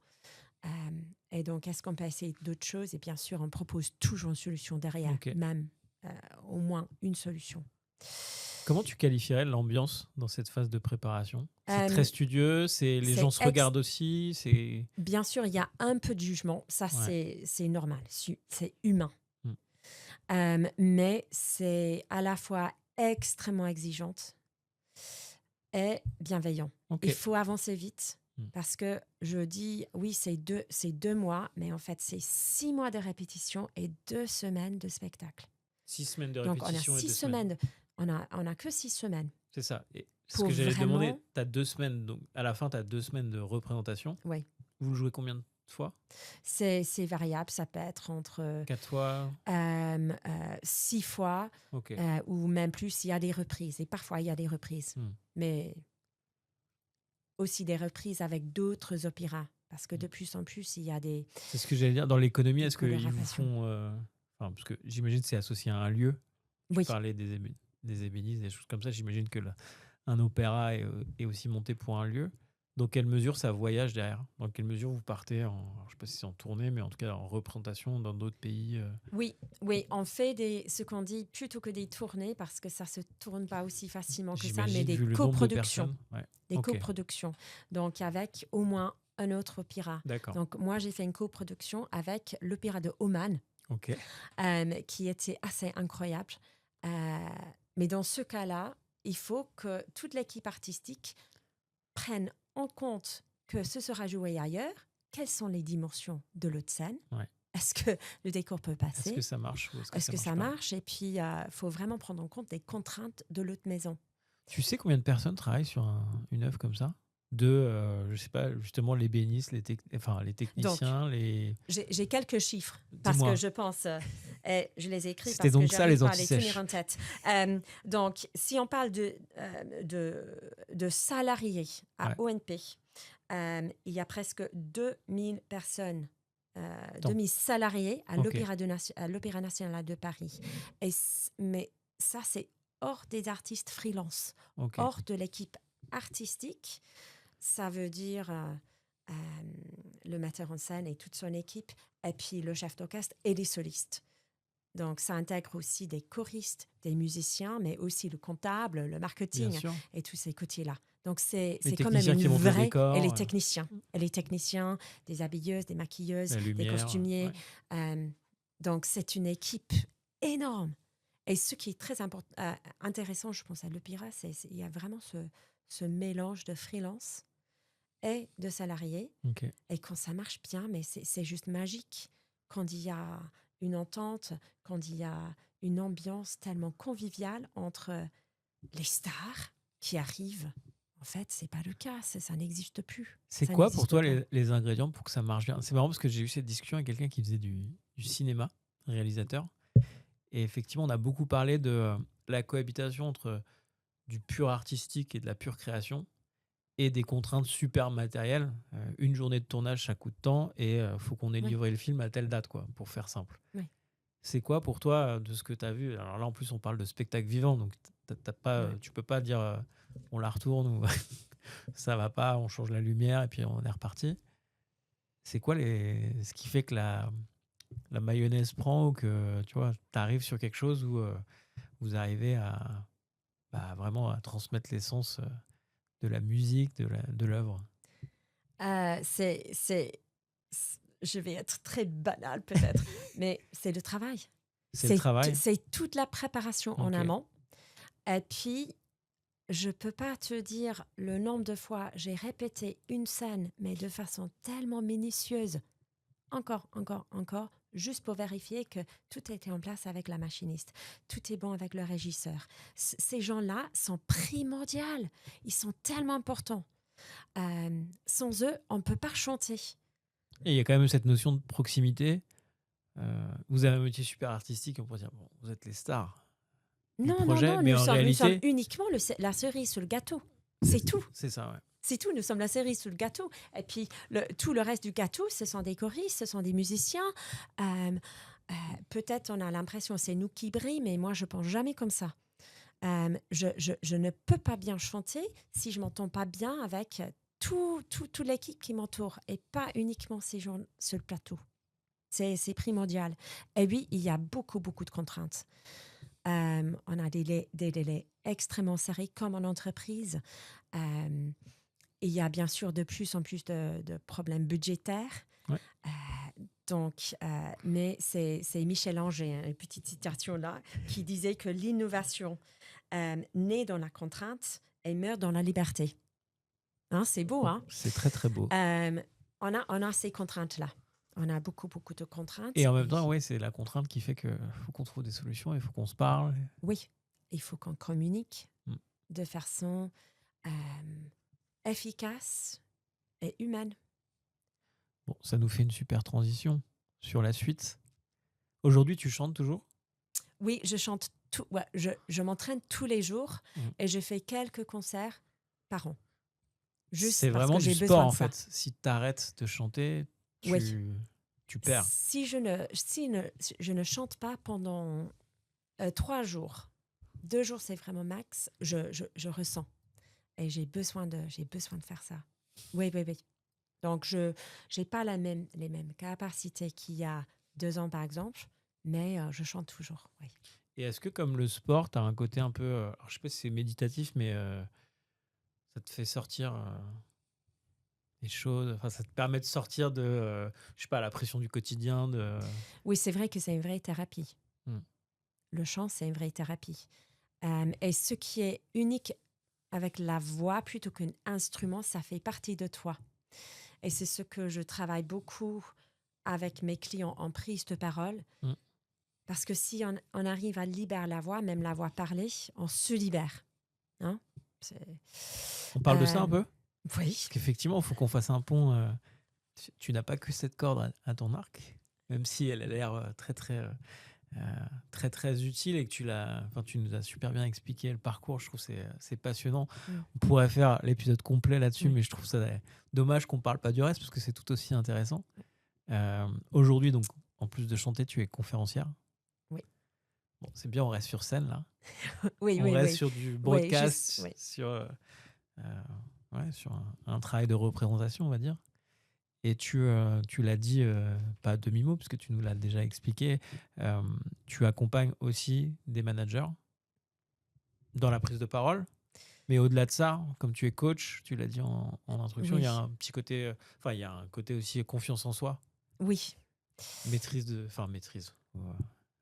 Et donc, est-ce qu'on peut essayer d'autres choses? Et bien sûr, on propose toujours une solution derrière, même au moins une solution. Comment tu qualifierais l'ambiance dans cette phase de préparation? C'est très studieux, les gens se regardent aussi. Bien sûr, il y a un peu de jugement, ça c'est normal, c'est humain. Mais c'est à la fois extrêmement exigeante et bienveillant. Il faut avancer vite. Parce que je dis, oui, c'est 2 mois, mais en fait, c'est 6 mois de répétition et 2 semaines de spectacle. 6 semaines de répétition. Donc, on a 6 semaines. On a que 6 semaines. C'est ça. Et ce que j'allais demander, tu as 2 semaines, donc à la fin, tu as 2 semaines de représentation. Oui. Vous le jouez combien de fois? C'est variable, ça peut être entre 4 fois, 6 fois, ou même plus, il y a des reprises. Et parfois, il y a des reprises. Mais aussi des reprises avec d'autres opéras. Parce que de plus en plus, il y a des... C'est ce que j'allais dire. Dans l'économie, est-ce qu'ils vous font... parce que j'imagine que c'est associé à un lieu. Tu parlais des ébénistes, des choses comme ça. J'imagine que un opéra est aussi monté pour un lieu. Dans quelle mesure ça voyage derrière? Dans quelle mesure vous partez je ne sais pas si c'est en tournée, mais en tout cas en représentation dans d'autres pays? Oui, on fait ce qu'on dit plutôt que des tournées, parce que ça ne se tourne pas aussi facilement que ça, mais des coproductions. Des coproductions. Donc avec au moins un autre opéra. Donc moi, j'ai fait une coproduction avec l'opéra de Oman, qui était assez incroyable. Mais dans ce cas-là, il faut que toute l'équipe artistique prenne en compte que ce sera joué ailleurs. Quelles sont les dimensions de l'autre scène? Est-ce que le décor peut passer? Est-ce que ça marche? Est-ce que ça marche? Et puis, il faut vraiment prendre en compte les contraintes de l'autre maison. Tu sais combien de personnes travaillent sur une œuvre comme ça? Je ne sais pas, justement, les bénistes, les techniciens, donc, j'ai quelques chiffres, parce que je pense, et je les ai écrits parce donc que j'arrive pas à les tenir en tête. Donc, si on parle de salariés à ONP, il y a presque 2000 personnes, 2000 salariés à l'Opéra national de Paris. Mais ça, c'est hors des artistes freelance, hors de l'équipe artistique. Ça veut dire le metteur en scène et toute son équipe, et puis le chef d'orchestre et les solistes. Donc, ça intègre aussi des choristes, des musiciens, mais aussi le comptable, le marketing et tous ces côtés-là. Donc, c'est quand même une vraie... Et les techniciens, des habilleuses, des maquilleuses, des costumiers. Donc, c'est une équipe énorme. Et ce qui est très intéressant, je pense, à l'Opéra, il y a vraiment ce mélange de freelance et de salariés. Ok. Et quand ça marche bien, mais c'est juste magique. Quand il y a une entente, quand il y a une ambiance tellement conviviale entre les stars qui arrivent. En fait, c'est pas le cas, ça n'existe plus. C'est Ça quoi pour n'existe toi pas. les ingrédients pour que ça marche bien? C'est marrant parce que j'ai eu cette discussion avec quelqu'un qui faisait du cinéma, réalisateur. Et effectivement, on a beaucoup parlé de la cohabitation entre du pur artistique et de la pure création et des contraintes super matérielles. Une journée de tournage, ça coûte tant et faut qu'on ait Oui, livré le film à telle date, quoi, pour faire simple. oui, C'est quoi pour toi, de ce que tu as vu? Alors là, en plus, on parle de spectacle vivant, donc t'as pas, ouais. tu peux pas dire on la retourne ou ça va pas, on change la lumière et puis on est reparti. C'est quoi ce qui fait que la mayonnaise prend ou que tu vois, tu arrives sur quelque chose où vous arrivez à vraiment à transmettre l'essence de la musique, de l'œuvre? Euh, c'est, c'est, je vais être très banale peut-être, mais c'est le travail. C'est le travail? C'est toute la préparation en Ok. amont. Et puis, je peux pas te dire le nombre de fois j'ai répété une scène, mais de façon tellement minutieuse, encore, juste pour vérifier que tout était en place avec la machiniste, tout est bon avec le régisseur. Ces gens-là sont primordiaux, ils sont tellement importants. Sans eux, on ne peut pas chanter. Et il y a quand même cette notion de proximité. Vous avez un métier super artistique, on pourrait dire, bon, vous êtes les stars du Non, non, projet, non, mais en nous sommes réalité, uniquement la cerise sur le gâteau. C'est tout. c'est ça, ouais. C'est tout, nous sommes la cerise sur le gâteau. Et puis, tout le reste du gâteau, ce sont des choristes, ce sont des musiciens. Euh, Peut-être on a l'impression c'est nous qui brillons, mais moi, je pense jamais comme ça. Je ne peux pas bien chanter si je m'entends pas bien avec toute l'équipe qui m'entoure et pas uniquement ces gens sur le plateau. C'est primordial. Et oui, il y a beaucoup de contraintes. On a des délais extrêmement serrés comme en entreprise. Euh, il y a bien sûr de plus en plus de problèmes budgétaires. Ouais. Mais c'est Michel Anger, hein, une petite citation là, qui disait que l'innovation naît dans la contrainte et meurt dans la liberté. Hein, c'est beau, hein? C'est très très beau. On a ces contraintes-là. On a beaucoup de contraintes. Et en même temps, ouais, c'est la contrainte qui fait qu'il faut qu'on trouve des solutions, il faut qu'on se parle. Oui, il faut qu'on communique Mm. de façon efficace et humaine. Bon, ça nous fait une super transition sur la suite. Aujourd'hui, tu chantes toujours? Oui, je chante tout. Ouais, je m'entraîne tous les jours Mm. et je fais quelques concerts par an. Juste C'est parce vraiment que du j'ai sport besoin en de ça. fait. Si tu arrêtes de chanter, Oui. tu perds. Si je ne chante pas pendant 3 jours, 2 jours c'est vraiment max, je ressens. Et j'ai besoin de faire ça. Oui. Donc, je n'ai pas les mêmes capacités qu'il y a 2 ans, par exemple, mais je chante toujours, oui. Et est-ce que comme le sport, tu as un côté un peu, alors, je sais pas si c'est méditatif, mais ça te fait sortir des choses, enfin ça te permet de sortir de, je sais pas, la pression du quotidien, de... Oui, c'est vrai que c'est une vraie thérapie. Mm. Le chant, c'est une vraie thérapie. Et ce qui est unique avec la voix, plutôt qu'un instrument, ça fait partie de toi. Et c'est ce que je travaille beaucoup avec mes clients en prise de parole. Mm. Parce que si on arrive à libérer la voix, même la voix parlée, on se libère. Hein? On parle de ça un peu? Oui. Parce qu'effectivement, il faut qu'on fasse un pont. Tu n'as pas que cette corde à ton arc, même si elle a l'air très utile et que tu nous as super bien expliqué le parcours. Je trouve que c'est passionnant. Mm. On pourrait faire l'épisode complet là-dessus, Oui. mais je trouve ça dommage qu'on ne parle pas du reste parce que c'est tout aussi intéressant. Aujourd'hui, donc, en plus de chanter, tu es conférencière. Oui. Bon, c'est bien, on reste sur scène là. Oui. On reste sur du broadcast, Oui. sur un travail de représentation, on va dire. Et tu l'as dit, pas à demi-mot, parce que tu nous l'as déjà expliqué, tu accompagnes aussi des managers dans la prise de parole. Mais au-delà de ça, comme tu es coach, tu l'as dit en introduction, Oui. il y a un petit côté, il y a un côté aussi confiance en soi, Oui. maîtrise.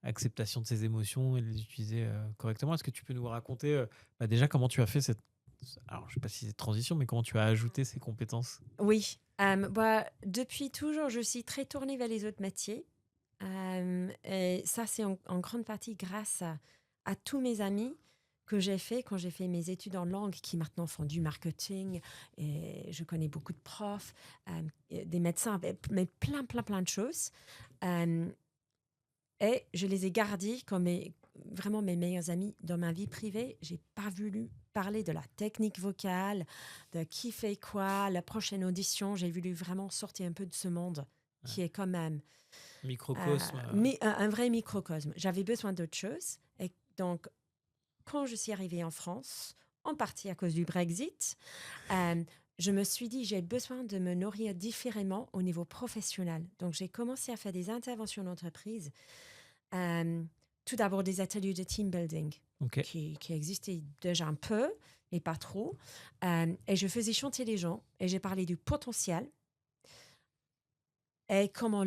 acceptation de ses émotions et de les utiliser correctement. Est-ce que tu peux nous raconter déjà comment tu as fait cette... Alors, je ne sais pas si c'est transition, mais comment tu as ajouté ces compétences? Oui, depuis toujours, je suis très tournée vers les autres métiers. Et ça, c'est en grande partie grâce à tous mes amis que j'ai fait quand j'ai fait mes études en langue, qui maintenant font du marketing. Et je connais beaucoup de profs, des médecins, mais plein de choses. Euh, et je les ai gardés comme vraiment mes meilleurs amis dans ma vie privée. J'ai pas voulu parler de la technique vocale, de qui fait quoi, la prochaine audition. J'ai voulu vraiment sortir un peu de ce monde qui est quand même Microcosme. un vrai microcosme. J'avais besoin d'autre chose. Et donc, quand je suis arrivée en France, en partie à cause du Brexit, je me suis dit, j'ai besoin de me nourrir différemment au niveau professionnel. Donc, j'ai commencé à faire des interventions d'entreprise. Tout d'abord, des ateliers de team building Ok. qui existaient déjà un peu, mais pas trop. Et je faisais chanter les gens et j'ai parlé du potentiel et comment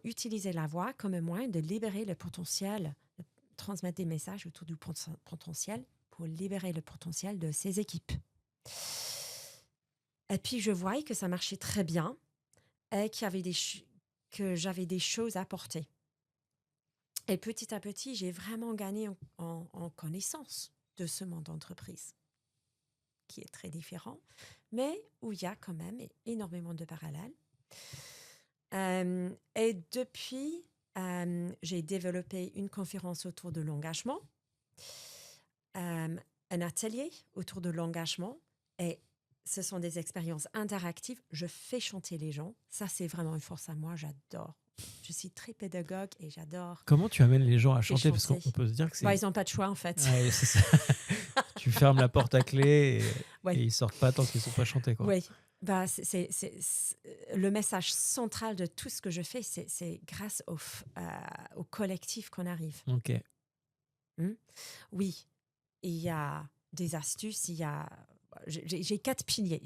utiliser la voix comme un moyen de libérer le potentiel, de transmettre des messages autour du potentiel pour libérer le potentiel de ses équipes. Et puis, je voyais que ça marchait très bien et que j'avais des choses à apporter. Et petit à petit, j'ai vraiment gagné en connaissance de ce monde d'entreprise, qui est très différent, mais où il y a quand même énormément de parallèles. Et depuis, j'ai développé une conférence autour de l'engagement, un atelier autour de l'engagement, et ce sont des expériences interactives. Je fais chanter les gens. Ça, c'est vraiment une force à moi. J'adore. Je suis très pédagogue et j'adore. Comment tu amènes les gens à chanter? Parce qu'on peut se dire que c'est... Ils n'ont pas de choix, en fait. Ouais, c'est ça. Tu fermes la porte à clé Ouais. et ils sortent pas tant qu'ils ne sont pas chantés, quoi. Oui. C'est le message central de tout ce que je fais, c'est grâce au collectif qu'on arrive. Ok. Oui, il y a des astuces, j'ai 4 piliers.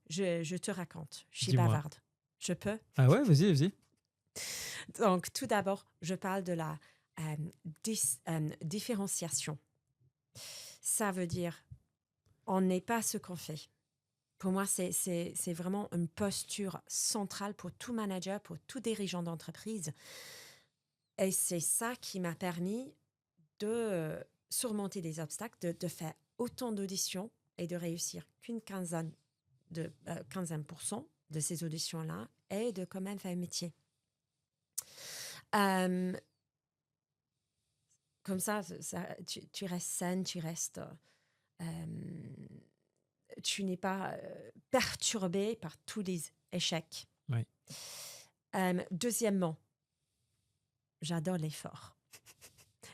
Je te raconte. Je suis Dis-moi. bavarde. Je peux? Ah ouais, vas-y. Donc, tout d'abord, je parle de la différenciation. Ça veut dire, on n'est pas ce qu'on fait. Pour moi, c'est vraiment une posture centrale pour tout manager, pour tout dirigeant d'entreprise. Et c'est ça qui m'a permis de surmonter des obstacles, de faire autant d'auditions et de réussir qu'une quinzaine de ces auditions-là et de quand même faire un métier. Comme ça tu restes saine, tu n'es pas perturbé par tous les échecs. Oui. Deuxièmement, j'adore l'effort.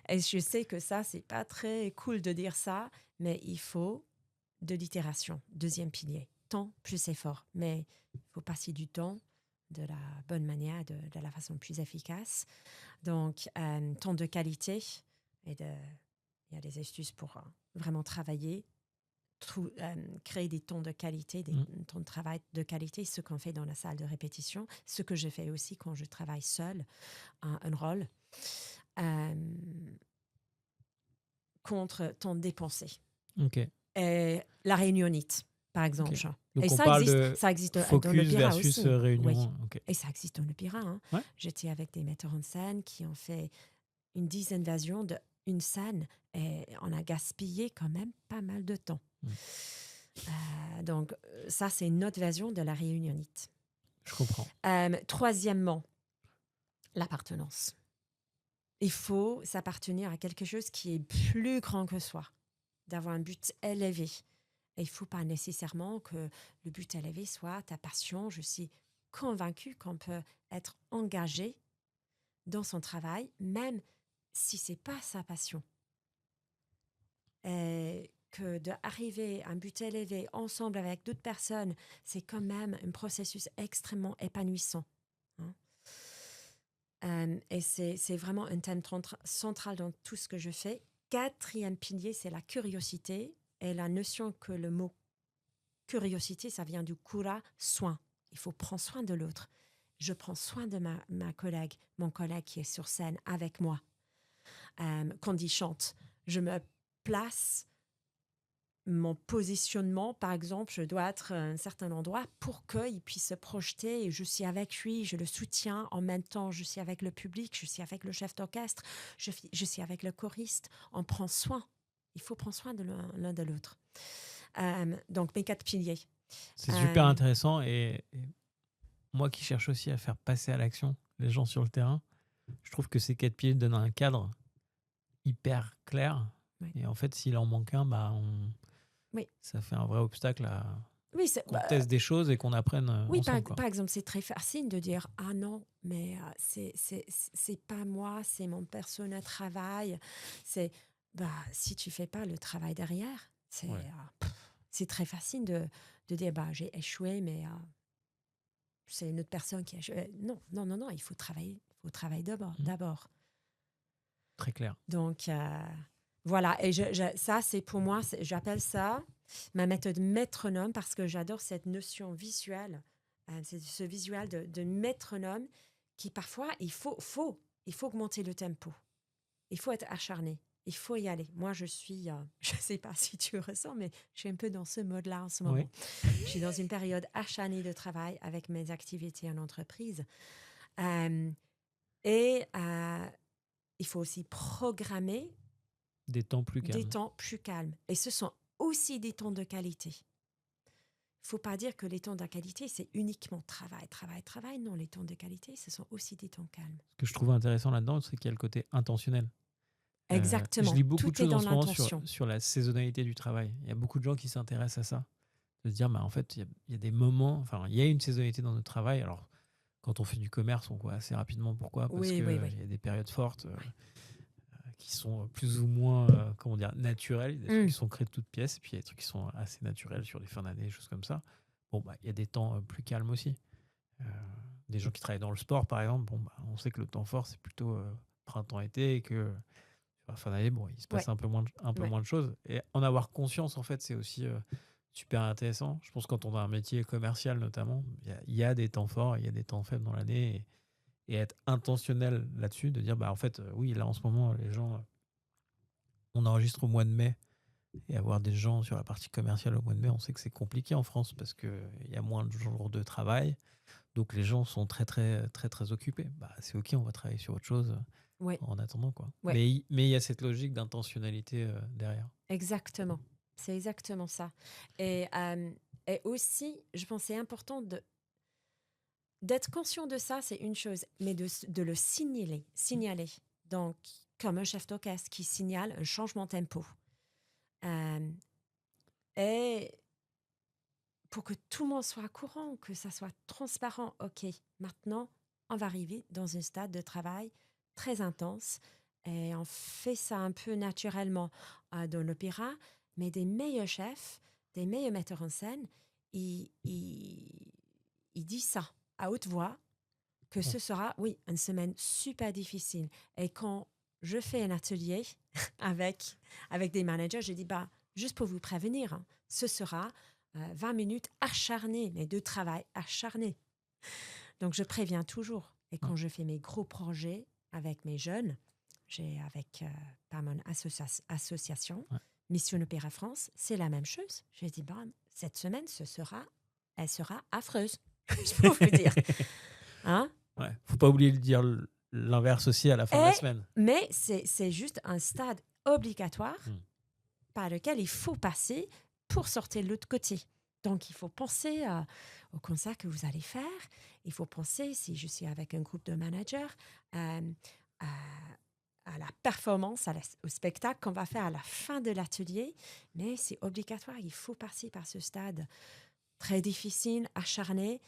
Et je sais que ça, c'est pas très cool de dire ça, mais il faut de l'itération. Deuxième pilier, temps plus effort. Mais il faut passer du temps de la bonne manière, de la façon plus efficace. Donc, temps de qualité. Il y a des astuces pour vraiment travailler, créer des temps de qualité, des temps de travail de qualité, ce qu'on fait dans la salle de répétition, ce que je fais aussi quand je travaille seule, un rôle. Contre temps dépensé. Ok. Et la réunionite, par exemple. Okay. Donc et on ça parle existe, de ça existe focus dans le Pira versus aussi. réunion. Oui. Okay. Et ça existe dans le Pira. Hein. Ouais. J'étais avec des metteurs en scène qui ont fait une dizaine versions d'une scène et on a gaspillé quand même pas mal de temps. Donc ça, c'est une autre version de la réunionite. Je comprends. Troisièmement, l'appartenance. Il faut s'appartenir à quelque chose qui est plus grand que soi, d'avoir un but élevé. Et il ne faut pas nécessairement que le but élevé soit ta passion. Je suis convaincue qu'on peut être engagé dans son travail, même si ce n'est pas sa passion. Et que d'arriver à un but élevé ensemble avec d'autres personnes, c'est quand même un processus extrêmement épanouissant. Hein. Et c'est vraiment un thème central dans tout ce que je fais. Quatrième pilier, c'est la curiosité et la notion que le mot curiosité, ça vient du cura, soin. Il faut prendre soin de l'autre. je prends soin de ma collègue, mon collègue qui est sur scène avec moi. Quand il chante, je me place, mon positionnement, par exemple, je dois être à un certain endroit pour qu'il puisse se projeter et je suis avec lui, je le soutiens. En même temps, je suis avec le public, je suis avec le chef d'orchestre, je suis avec le choriste. On prend soin. Il faut prendre soin de l'un de l'autre. Donc, mes 4 piliers. C'est super intéressant et moi qui cherche aussi à faire passer à l'action les gens sur le terrain, je trouve que ces 4 piliers donnent un cadre hyper clair. Oui. Et en fait, s'il en manque un, Oui. ça fait un vrai obstacle à qu'on Bah, teste des choses et qu'on apprenne ensemble. Par exemple, c'est très facile de dire « Ah non, mais c'est pas moi, c'est mon personnel de travail. » Si tu fais pas le travail derrière, c'est très facile de dire « J'ai échoué, mais c'est une autre personne qui a échoué. » Non, il faut travailler d'abord. Très clair. Donc, voilà. Et ça, c'est pour moi, j'appelle ça ma méthode métronome parce que j'adore cette notion visuelle. C'est ce visuel de métronome qui, parfois, il faut augmenter le tempo. Il faut être acharné. Il faut y aller. Moi, je suis, je ne sais pas si tu le ressens, mais je suis un peu dans ce mode-là en ce moment. Oui. Je suis dans une période acharnée de travail avec mes activités en entreprise. Il faut aussi programmer des temps plus calmes. Et ce sont aussi des temps de qualité. Il ne faut pas dire que les temps de qualité, c'est uniquement travail. Non, les temps de qualité, ce sont aussi des temps calmes. Ce que je trouve intéressant là-dedans, c'est qu'il y a le côté intentionnel. Exactement. Je lis beaucoup Tout de choses est dans en ce moment l'intention. sur la saisonnalité du travail. Il y a beaucoup de gens qui s'intéressent à ça. De se dire, en fait, il y a des moments, il y a une saisonnalité dans notre travail. Alors, quand on fait du commerce, on voit assez rapidement pourquoi. Parce qu'il y a des périodes fortes qui sont plus ou moins naturelles. Il y a des trucs qui sont créés de toutes pièces. Et puis, il y a des trucs qui sont assez naturels sur les fins d'année, des choses comme ça. Il y a des temps plus calmes aussi. Des gens qui travaillent dans le sport, par exemple, on sait que le temps fort, c'est plutôt printemps-été et que sur la fin d'année, il se passe un peu moins de choses. Et en avoir conscience, en fait, c'est aussi super intéressant. Je pense que quand on a un métier commercial, notamment, il y a des temps forts, il y a des temps faibles dans l'année. Et être intentionnel là-dessus, de dire, en fait, oui, là, en ce moment, les gens, on enregistre au mois de mai. Et avoir des gens sur la partie commerciale au mois de mai, on sait que c'est compliqué en France parce qu'il y a moins de jours de travail. Donc, les gens sont très, très, très, très occupés. C'est OK, on va travailler sur autre chose en attendant. Mais il y a cette logique d'intentionnalité derrière. Exactement. C'est exactement ça. Et aussi, je pense que c'est important d'être conscient de ça, c'est une chose, mais de le signaler. Donc, comme un chef d'orchestre qui signale un changement de tempo. Et pour que tout le monde soit au courant, que ça soit transparent. OK, maintenant, on va arriver dans un stade de travail très intense et on fait ça un peu naturellement dans l'opéra, mais des meilleurs chefs, des meilleurs metteurs en scène, ils disent ça à haute voix, que ce sera, une semaine super difficile. Et quand je fais un atelier avec des managers, je dis, juste pour vous prévenir, ce sera 20 minutes acharnées, mais de travail acharné. Donc, je préviens toujours. Et quand je fais mes gros projets avec mes jeunes, j'ai avec par mon association, Mission Opéra France, c'est la même chose. Je dis, cette semaine, elle sera affreuse. Je peux vous dire. Faut pas oublier de dire l'inverse aussi à la fin de la semaine. Mais c'est juste un stade obligatoire par lequel il faut passer pour sortir de l'autre côté. Donc, il faut penser au concert que vous allez faire. Il faut penser, si je suis avec un groupe de managers, à la performance, au spectacle qu'on va faire à la fin de l'atelier. Mais c'est obligatoire. Il faut passer par ce stade très difficile, acharné.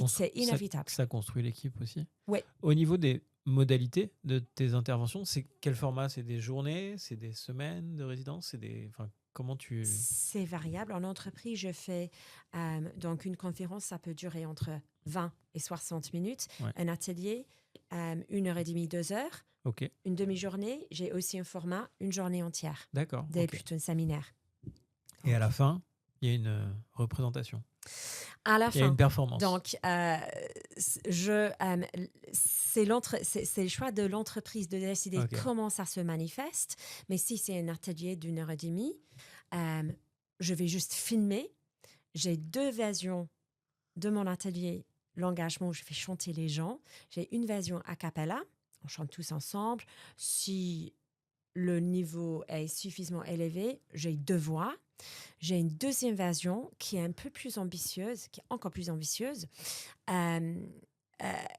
C'est inévitable. Ça construit l'équipe aussi. Ouais. Au niveau des modalités de tes interventions, c'est quel format? C'est des journées? C'est des semaines de résidence? Comment tu... C'est variable. En entreprise, je fais... donc, une conférence, ça peut durer entre 20 et 60 minutes. Un atelier, 1h30, 2 heures. Okay. Une demi-journée. J'ai aussi un format, une journée entière. D'accord. Plutôt un séminaire. Et à la fin, il y a une représentation. À la Il y a fin. une performance. Donc, c'est le choix de l'entreprise de décider Ok. comment ça se manifeste. Mais si c'est un atelier d'1 heure et demie, je vais juste filmer. J'ai 2 versions de mon atelier, l'engagement où je fais chanter les gens. J'ai une version a cappella, on chante tous ensemble. Si le niveau est suffisamment élevé, j'ai 2 voix. J'ai une deuxième version qui est un peu plus ambitieuse, qui est encore plus ambitieuse. Euh,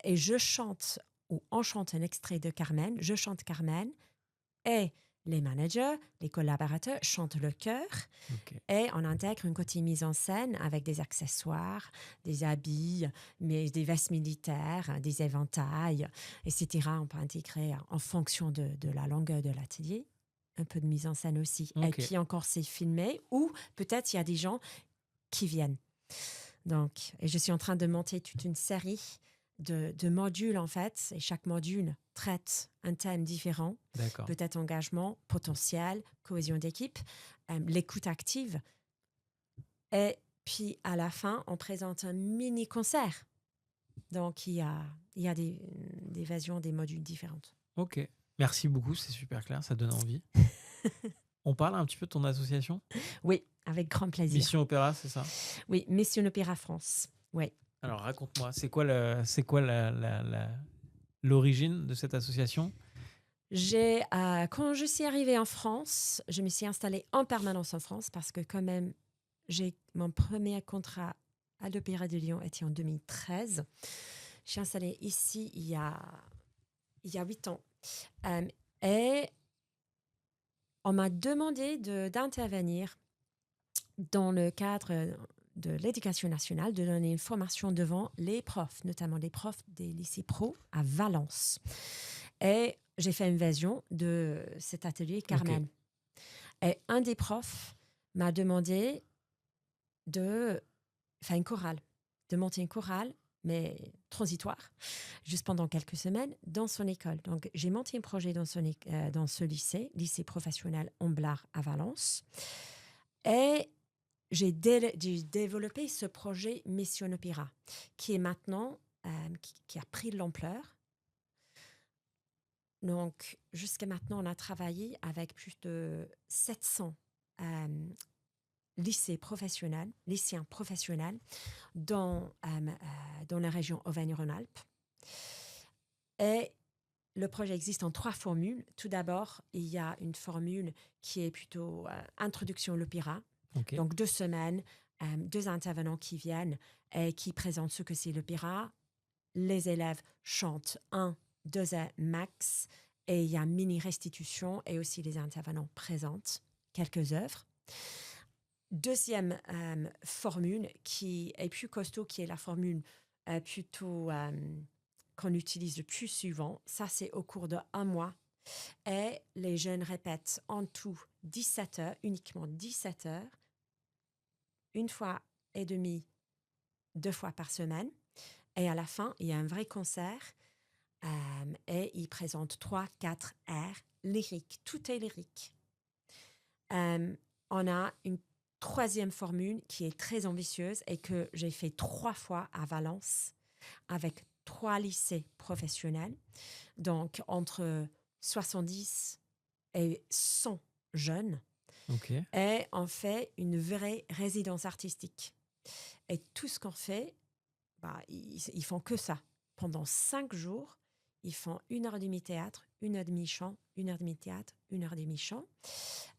et je chante, ou on chante un extrait de Carmen. Je chante Carmen et les managers, les collaborateurs chantent le chœur. Ok. Et on intègre une côté mise en scène avec des accessoires, des habits, mais des vestes militaires, des éventails, etc. On peut intégrer en fonction de la longueur de l'atelier un peu de mise en scène aussi. Et Ok. puis encore, c'est filmé ou peut-être il y a des gens qui viennent. Donc, et je suis en train de monter toute une série de modules en fait, et chaque module traite un thème différent. D'accord. Peut-être engagement, potentiel, cohésion d'équipe, l'écoute active. Et puis à la fin, on présente un mini concert. Donc il y a des versions, des modules différentes. Ok. Merci beaucoup, c'est super clair, ça donne envie. On parle un petit peu de ton association Oui, avec grand plaisir. Mission Opéra, c'est ça? Oui, Mission Opéra France. Oui. Alors raconte-moi, c'est quoi l'origine de cette association? Quand je suis arrivée en France, je me suis installée en permanence en France parce que quand même, mon premier contrat à l'Opéra de Lyon était en 2013. Je suis installée ici il y a 8 ans. Et on m'a demandé d'intervenir dans le cadre de l'éducation nationale, de donner une formation devant les profs, notamment les profs des lycées pro à Valence. Et j'ai fait une version de cet atelier Carmen. Et un des profs m'a demandé de faire une chorale, de monter une chorale, mais transitoire, juste pendant quelques semaines, dans son école. Donc, j'ai monté un projet dans ce lycée professionnel Amblard à Valence. Et j'ai développé ce projet Mission Opéra, qui est maintenant, qui a pris de l'ampleur. Donc, jusqu'à maintenant, on a travaillé avec plus de 700 lycéens professionnels dans la région Auvergne-Rhône-Alpes. Et le projet existe en 3 formules. Tout d'abord, il y a une formule qui est plutôt introduction à l'opéra. Okay. Donc 2 semaines, 2 intervenants qui viennent et qui présentent ce que c'est l'opéra. Les élèves chantent 1-2 heures max et il y a une mini-restitution et aussi les intervenants présentent quelques œuvres. Deuxième formule qui est plus costaud, qui est la formule plutôt qu'on utilise le plus souvent. Ça, c'est au cours de 1 mois. Et les jeunes répètent en tout 17 heures, uniquement 17 heures, 1 fois et demie, 2 fois par semaine. Et à la fin, il y a un vrai concert et ils présentent 3-4 airs lyriques. Tout est lyrique. On a une 3e formule qui est très ambitieuse et que j'ai fait 3 fois à Valence avec 3 lycées professionnels. Donc, entre 70 et 100 jeunes. Okay. Et on fait une vraie résidence artistique. Et tout ce qu'on fait, ils font que ça. Pendant 5 jours, ils font 1 heure et demie théâtre, 1 heure et demie chant, 1 heure et demie théâtre, 1 heure et demie chant.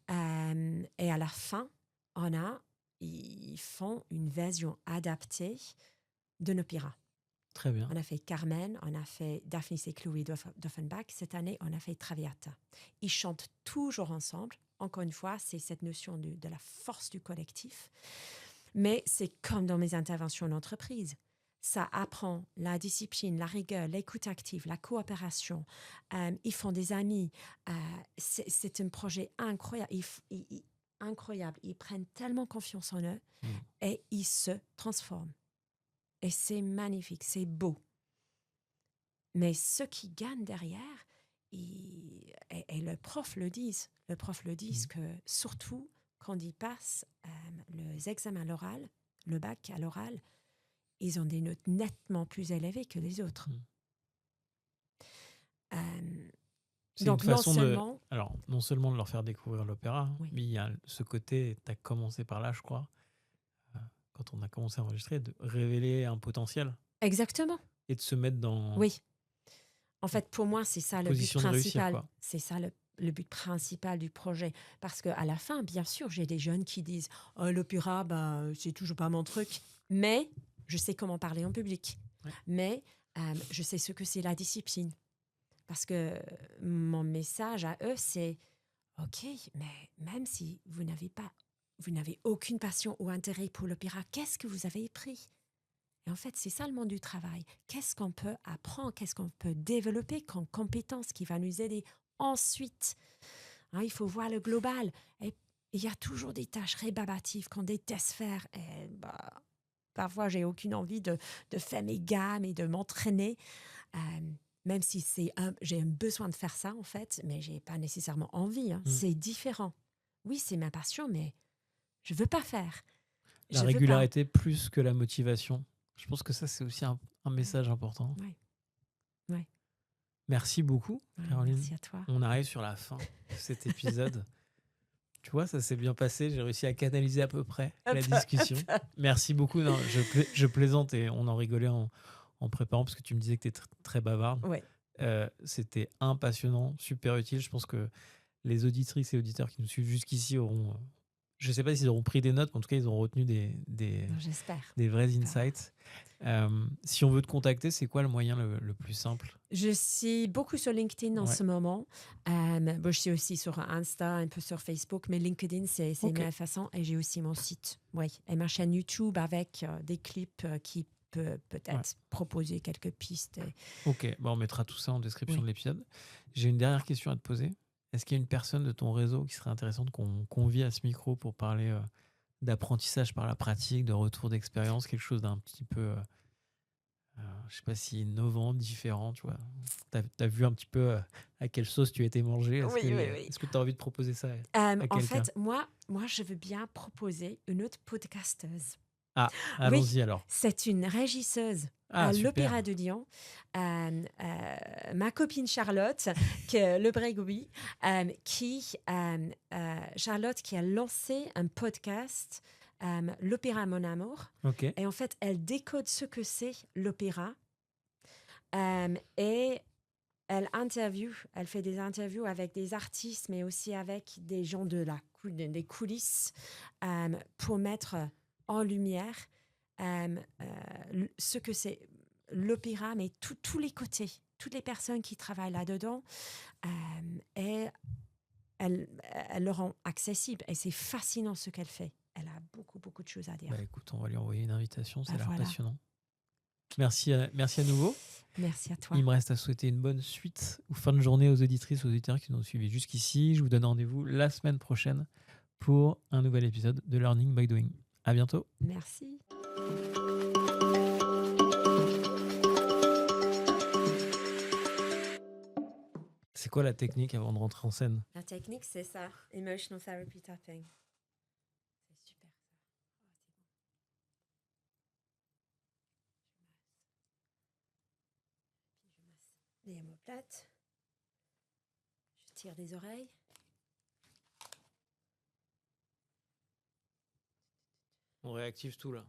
Et à la fin, ils font une version adaptée de l'opéra. Très bien. On a fait Carmen, on a fait Daphnis et Chloé d'Offenbach. Cette année, on a fait Traviata. Ils chantent toujours ensemble. Encore une fois, c'est cette notion de la force du collectif. Mais c'est comme dans mes interventions en entreprise. Ça apprend la discipline, la rigueur, l'écoute active, la coopération. Ils font des amis. C'est un projet incroyable. Incroyable. Ils prennent tellement confiance en eux et ils se transforment. Et c'est magnifique, c'est beau. Mais ceux qui gagnent derrière, et le prof le disent, que surtout quand ils passent les examens à l'oral, le bac à l'oral, ils ont des notes nettement plus élevées que les autres. C'est Donc une façon non non seulement de leur faire découvrir l'opéra, Oui. mais il y a ce côté, tu as commencé par là, je crois, quand on a commencé à enregistrer, de révéler un potentiel exactement, et de se mettre dans oui. En fait, pour moi, c'est ça une le but position de réussir, principal. quoi. C'est ça le but principal du projet. Parce qu'à la fin, bien sûr, j'ai des jeunes qui disent « Oh, l'opéra, c'est toujours pas mon truc. » Mais je sais comment parler en public. Ouais. Mais je sais ce que c'est la discipline. Parce que mon message à eux, c'est « Ok, mais même si vous n'avez aucune passion ou intérêt pour l'opéra, qu'est-ce que vous avez pris ?» Et en fait, c'est ça le monde du travail. Qu'est-ce qu'on peut apprendre, qu'est-ce qu'on peut développer comme compétence qui va nous aider ensuite. Il faut voir le global. Et il y a toujours des tâches rébarbatives qu'on déteste faire. Et parfois, j'ai aucune envie de faire mes gammes et de m'entraîner. Même si j'ai un besoin de faire ça, en fait, mais je n'ai pas nécessairement envie. C'est différent. Oui, c'est ma passion, mais je ne veux pas faire. La régularité plus que la motivation. Je pense que ça, c'est aussi un message important. Oui. Ouais. Merci beaucoup, Caroline. Merci à toi. On arrive sur la fin de cet épisode. Tu vois, ça s'est bien passé. J'ai réussi à canaliser à peu près la discussion. Merci beaucoup. Non, je plaisante et on en rigolait en préparant parce que tu me disais que tu es très bavarde. Ouais. C'était passionnant, super utile. Je pense que les auditrices et auditeurs qui nous suivent jusqu'ici auront... je ne sais pas s'ils auront pris des notes, mais en tout cas, ils auront retenu des vrais insights. Si on veut te contacter, c'est quoi le moyen le plus simple? Je suis beaucoup sur LinkedIn en ce moment. Je suis aussi sur Insta, un peu sur Facebook, mais LinkedIn, c'est ma meilleure façon. Et j'ai aussi mon site. Oui. Et ma chaîne YouTube avec des clips qui peut-être proposer quelques pistes. Ok, on mettra tout ça en description de l'épisode. J'ai une dernière question à te poser. Est-ce qu'il y a une personne de ton réseau qui serait intéressante qu'on convie à ce micro pour parler d'apprentissage par la pratique, de retour d'expérience, quelque chose d'un petit peu, je sais pas si innovant, différent, tu vois. T'as vu un petit peu à quelle sauce tu étais mangé. Est-ce que tu as envie de proposer ça à quelqu'un? En fait, moi, je veux bien proposer une autre podcasteuse. Ah, allons-y alors. C'est une régisseuse à l'Opéra de Lyon, ma copine Charlotte, Le Brégoui, Charlotte qui a lancé un podcast, l'Opéra Mon Amour. Okay. Et en fait, elle décode ce que c'est l'opéra et elle fait des interviews avec des artistes, mais aussi avec des gens des coulisses pour mettre en lumière ce que c'est l'opéra, mais tous les côtés, toutes les personnes qui travaillent là-dedans, et elle le rend accessible. Et c'est fascinant ce qu'elle fait. Elle a beaucoup, beaucoup de choses à dire. Écoute, on va lui envoyer une invitation, ça a l'air passionnant. Merci à nouveau. Merci à toi. Il me reste à souhaiter une bonne suite ou fin de journée aux auditrices, aux auditeurs qui nous ont suivis jusqu'ici. Je vous donne rendez-vous la semaine prochaine pour un nouvel épisode de Learning by Doing. À bientôt. Merci. C'est quoi la technique avant de rentrer en scène? La technique, c'est ça. Emotional therapy tapping. C'est super ça. Je masse les omoplates. Je tire des oreilles. On réactive tout là.